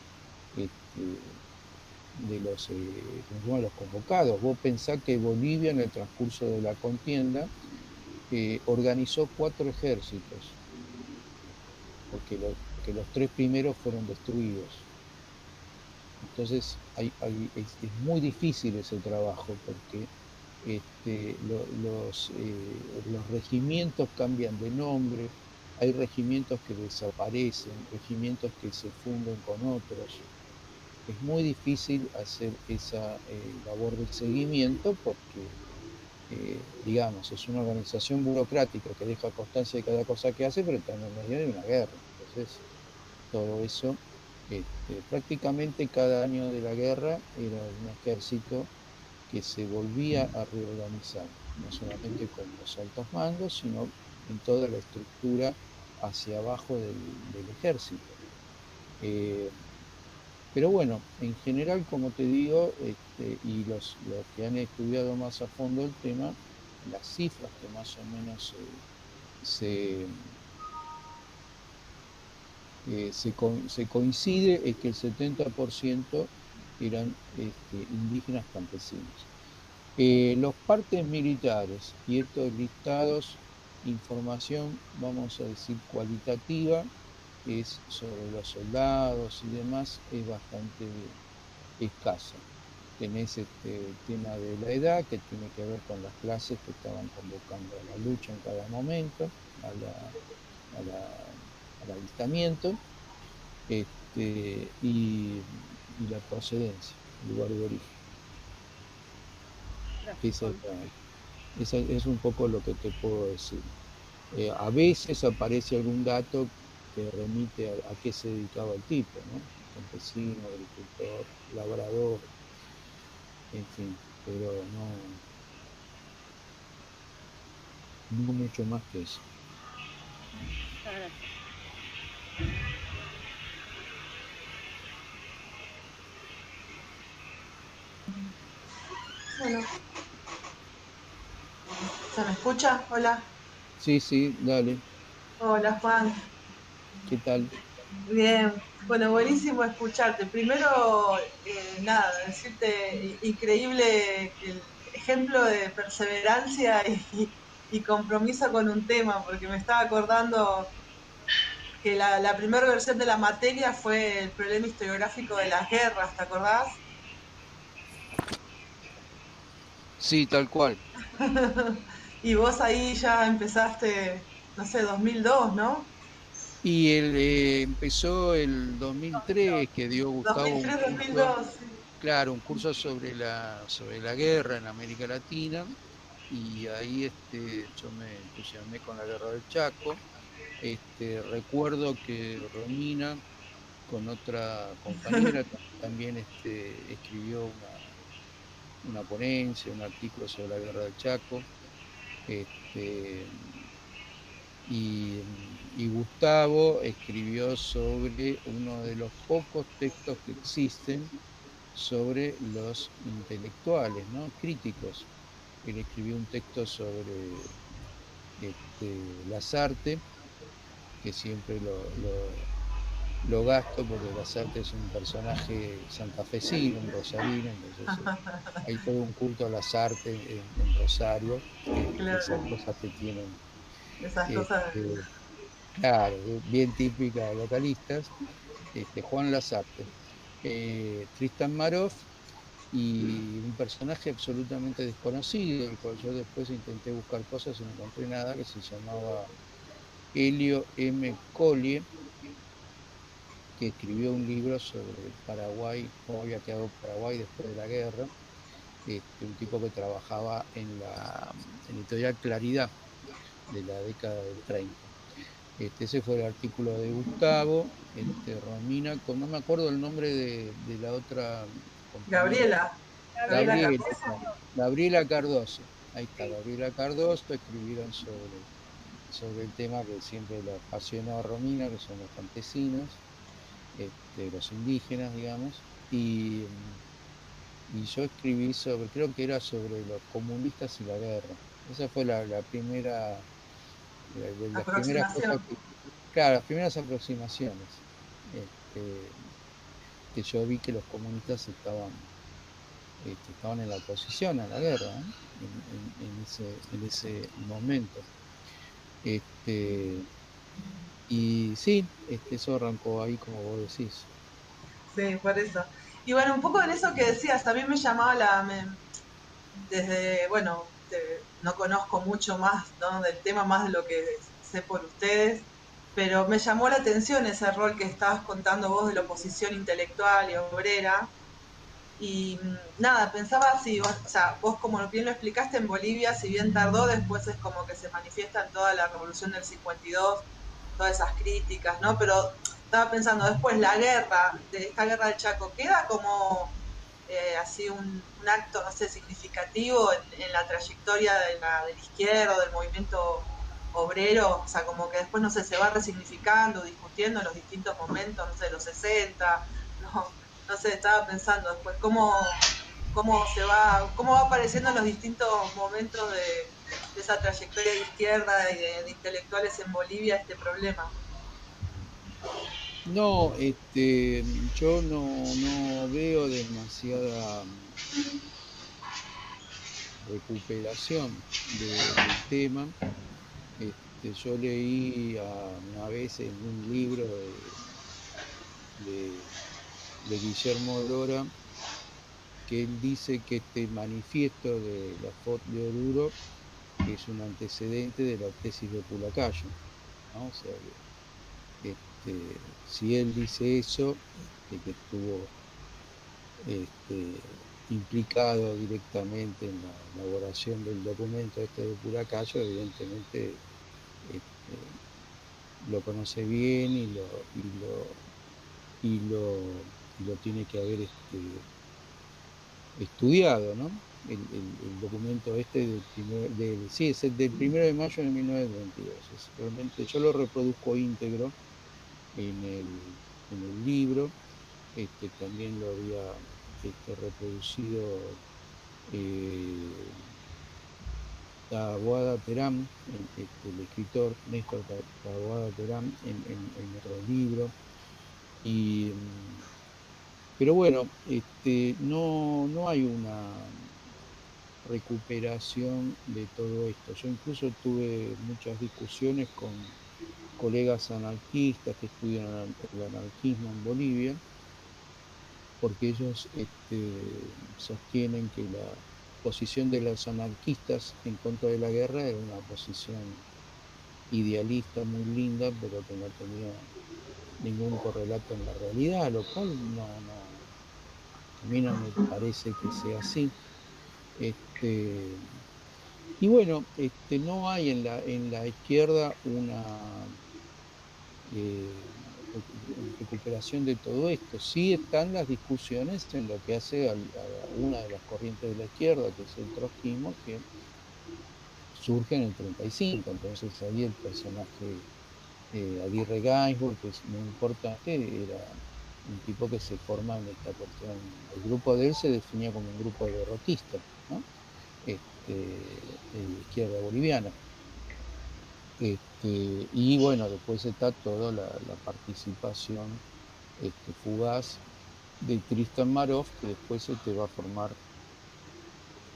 convocados. Vos pensás que Bolivia en el transcurso de la contienda organizó 4 ejércitos, porque los 3 primeros fueron destruidos. Entonces es muy difícil ese trabajo porque los regimientos cambian de nombre, hay regimientos que desaparecen, regimientos que se funden con otros. Es muy difícil hacer esa labor de seguimiento porque, digamos, es una organización burocrática que deja constancia de cada cosa que hace, pero está en el medio de una guerra. Entonces, todo eso, prácticamente cada año de la guerra era un ejército que se volvía a reorganizar, no solamente con los altos mandos, sino en toda la estructura hacia abajo del ejército. Pero bueno, en general, como te digo, y los que han estudiado más a fondo el tema, las cifras que más o menos se coincide es que el 70% eran indígenas campesinos. Los partes militares y estos listados, información, vamos a decir, cualitativa, es sobre los soldados y demás, es bastante escasa. Tenés el tema de la edad, que tiene que ver con las clases que estaban convocando a la lucha en cada momento, al alistamiento, y la procedencia, el lugar de origen. Esa es un poco lo que te puedo decir. A veces aparece algún dato que remite a qué se dedicaba el tipo, ¿no? Campesino, agricultor, labrador, en fin, pero no mucho más que eso. Muchas gracias. Bueno, ¿se me escucha? Hola. Sí, dale. Hola, Juan. ¿Qué tal? Bien. Bueno, buenísimo escucharte. Primero, nada, decirte increíble el ejemplo de perseverancia y compromiso con un tema, porque me estaba acordando que la primera versión de la materia fue el problema historiográfico de las guerras, ¿te acordás? Sí, tal cual. Y vos ahí ya empezaste, no sé, 2002, ¿no? Y él empezó el 2003, que dio Gustavo un curso, 2003-2002, sí. claro, un curso sobre la guerra en América Latina, y ahí yo me entusiasmé con la guerra del Chaco. Recuerdo que Romina, con otra compañera, también escribió una ponencia, un artículo sobre la guerra del Chaco. Este, y Gustavo escribió sobre uno de los pocos textos que existen sobre los intelectuales, ¿no? Críticos. Él escribió un texto sobre Lasarte, que siempre lo gasto porque Lasarte es un personaje santafesino, un rosarino, entonces hay todo un culto a Lasarte en Rosario, esas Claro, cosas que tienen, esas cosas. este, claro, bien típicas de localistas. Juan Lasarte, Tristan Maroff y un personaje absolutamente desconocido, el cual yo después intenté buscar cosas y no encontré nada, que se llamaba Helio M. Collier, que escribió un libro sobre el Paraguay, cómo había quedado Paraguay después de la guerra, un tipo que trabajaba en la editorial Claridad de la década del 30. Ese fue el artículo de Gustavo, Romina, no me acuerdo el nombre de la otra compañera. Gabriela, Gabriela Gabriela, Gabriela, Cardoso. Gabriela Cardoso, ahí está, Gabriela Cardoso, escribieron sobre el tema que siempre le apasionó a Romina, que son los campesinos, los indígenas, digamos, y yo escribí creo que era sobre los comunistas y la guerra. Esa fue la primera, de las primeras cosas Aproximación. claro, las primeras aproximaciones, este, que yo vi que los comunistas estaban en la oposición a la guerra, ¿eh? en ese momento. Y sí, eso arrancó ahí, como vos decís. Sí, por eso. Y bueno, un poco en eso que decías, también me llamaba desde, bueno, no conozco mucho más, ¿no? Del tema, más de lo que sé por ustedes, pero me llamó la atención ese rol que estabas contando vos de la oposición intelectual y obrera. Y nada, pensaba si vos, o sea, vos como bien lo explicaste en Bolivia, si bien tardó, después es como que se manifiesta en toda la revolución del 52, todas esas críticas, ¿no? Pero estaba pensando después, la guerra, de esta guerra del Chaco, queda como así un acto, no sé, significativo en la trayectoria de la izquierda, del movimiento obrero, o sea, como que después, no sé, se va resignificando, discutiendo en los distintos momentos, no sé, los 60, no, no sé, estaba pensando después cómo va apareciendo en los distintos momentos de esa trayectoria de izquierda y de intelectuales en Bolivia este problema. No, yo no veo demasiada recuperación del tema. Yo leí una vez en un libro de, de Guillermo Lora que él dice que este manifiesto de la FOT de Oruro es un antecedente de la tesis de Pulacayo, ¿no? O sea que si él dice eso, que estuvo implicado directamente en la elaboración del documento de Pulacayo, evidentemente lo conoce bien y lo tiene que haber estudiado, ¿no? El documento sí, es el del 1 de mayo de 1922. Realmente yo lo reproduzco íntegro en el libro. También lo había reproducido Taboada Terán, el escritor Néstor Taboada Terán, en otro libro. Pero bueno, no hay una recuperación de todo esto. Yo incluso tuve muchas discusiones con colegas anarquistas que estudian el anarquismo en Bolivia, porque ellos sostienen que la posición de los anarquistas en contra de la guerra era una posición idealista muy linda, pero que no tenía ningún correlato en la realidad, lo cual a mí no me parece que sea así. Y bueno, no hay en la izquierda una eh, recuperación de todo esto. Sí están las discusiones en lo que hace a una de las corrientes de la izquierda, que es el trotskismo, que surge en el 35. Entonces ahí el personaje Aguirre Gainsbourg, que es muy importante, era un tipo que se forma en esta cuestión. El grupo de él se definía como un grupo derrotista, ¿no? De izquierda boliviana. Y bueno, después está toda la participación fugaz de Tristan Marov, que después se te va a formar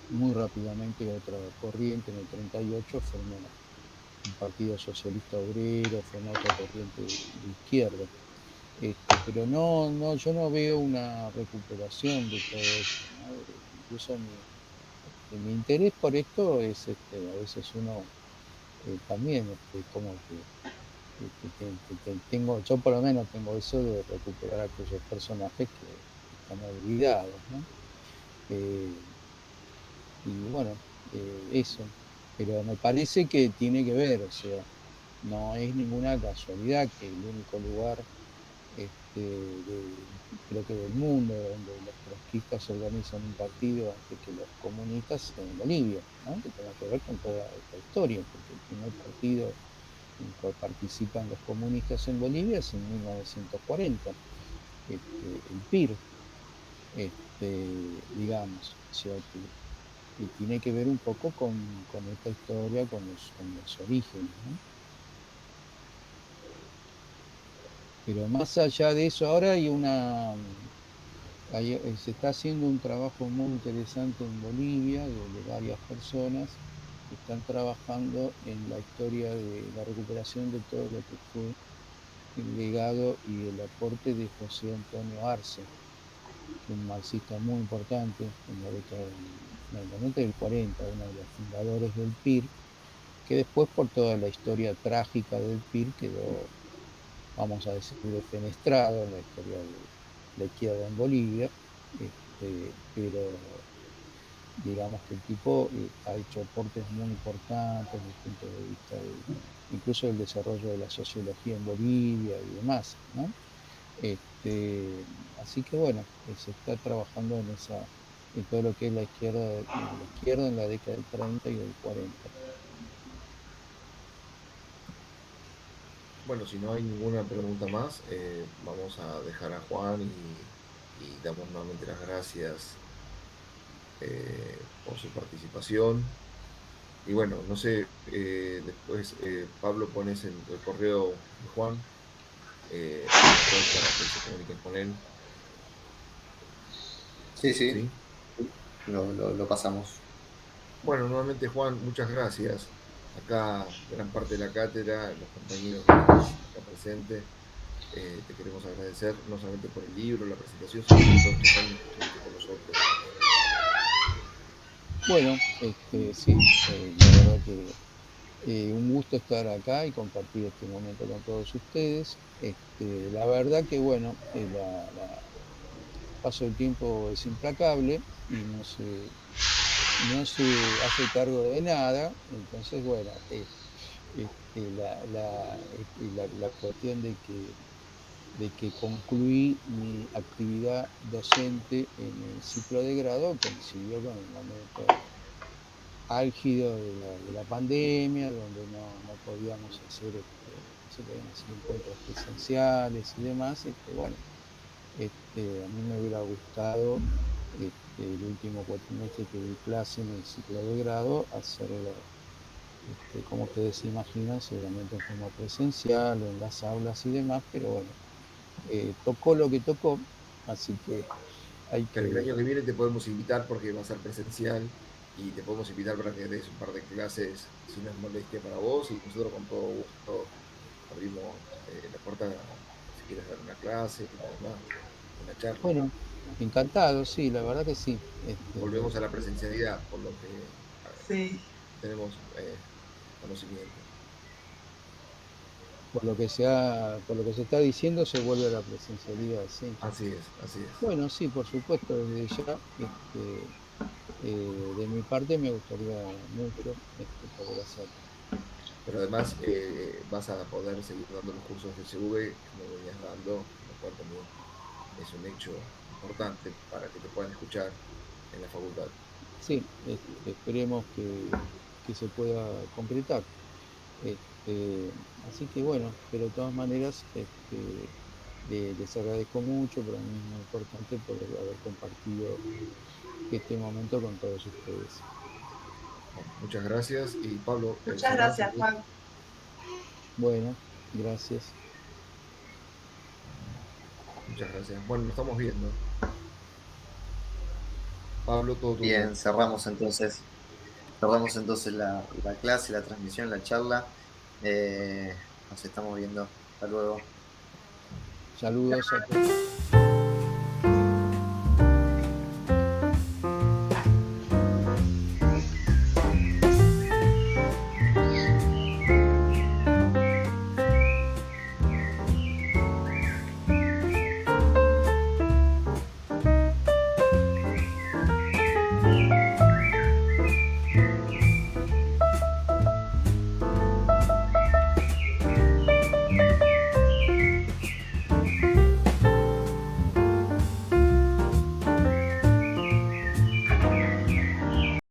muy rápidamente otra corriente. En el 38 formó un partido socialista obrero, formó otra corriente de izquierda. Pero no, yo no veo una recuperación de todo esto, ¿no? Incluso mi interés por esto es, a veces uno también, como que tengo, yo por lo menos tengo eso de recuperar aquellos personajes que están olvidados, ¿no? Y bueno, eso, pero me parece que tiene que ver, o sea, no es ninguna casualidad que el único lugar, creo que del mundo donde los trotskistas organizan un partido antes que los comunistas en Bolivia, ¿no? Que tenga que ver con toda esta historia, porque el primer partido en el cual participan los comunistas en Bolivia es en 1940, el PIR, digamos, o sea, que tiene que ver un poco con esta historia, con los orígenes, ¿no? Pero más allá de eso, ahora se está haciendo un trabajo muy interesante en Bolivia de varias personas que están trabajando en la historia de la recuperación de todo lo que fue el legado y el aporte de José Antonio Arce, que es un marxista muy importante en la década fundamentalmente del 40, uno de los fundadores del PIR, que después por toda la historia trágica del PIR quedó, vamos a decir, defenestrado en la historia de la izquierda en Bolivia, pero digamos que el tipo ha hecho aportes muy importantes desde el punto de vista incluso del desarrollo de la sociología en Bolivia y demás, ¿no? Así que bueno, se está trabajando en todo lo que es la izquierda en la década del 30 y del 40. Bueno, si no hay ninguna pregunta más, vamos a dejar a Juan y damos nuevamente las gracias por su participación. Y bueno, no sé, después Pablo pones en el correo de Juan después para que se comuniquen con él. Sí, sí, ¿Sí? lo pasamos. Bueno, nuevamente Juan, muchas gracias. Acá gran parte de la cátedra, los compañeros que estamos acá presentes, te queremos agradecer no solamente por el libro, la presentación, sino por todos estos años que estuviste con nosotros. Bueno, sí, la verdad que un gusto estar acá y compartir este momento con todos ustedes. La verdad que bueno, paso del tiempo es implacable y no se hace cargo de nada, entonces bueno, la cuestión de que concluí mi actividad docente en el ciclo de grado coincidió con el momento álgido de la pandemia, donde no podíamos hacer, no se podían hacer encuentros presenciales y demás. Bueno, a mí me hubiera gustado el último cuatrimestre que di clase en el ciclo de grado, hacerlo, como ustedes se imaginan, seguramente en forma presencial, en las aulas y demás, pero bueno, tocó lo que tocó, así que hay Pero el que... año que viene te podemos invitar porque va a ser presencial y te podemos invitar para que des un par de clases si no es molestia para vos y nosotros con todo gusto abrimos la puerta si quieres dar una clase y demás, una charla. Bueno, encantado, sí, la verdad que sí. Volvemos a la presencialidad, por lo que Sí. tenemos conocimiento. Por lo que se está diciendo, se vuelve a la presencialidad, sí. Así es, así es. Bueno, sí, por supuesto, desde ya, de mi parte me gustaría mucho poder hacerlo. Pero además vas a poder seguir dando los cursos de CV como venías dando, lo cual también es un hecho importante para que te puedan escuchar en la facultad. Sí, esperemos que se pueda concretar. Así que bueno, pero de todas maneras les agradezco mucho, para mí es muy importante poder haber compartido este momento con todos ustedes. Bueno, muchas gracias y Pablo, Muchas cerrás. gracias, Juan. Bueno, gracias. Muchas gracias. Bueno, nos estamos viendo. Pablo, todo tuyo. Bien, cerramos entonces la clase, la transmisión, la charla. Nos estamos viendo. Hasta luego. Saludos a todos.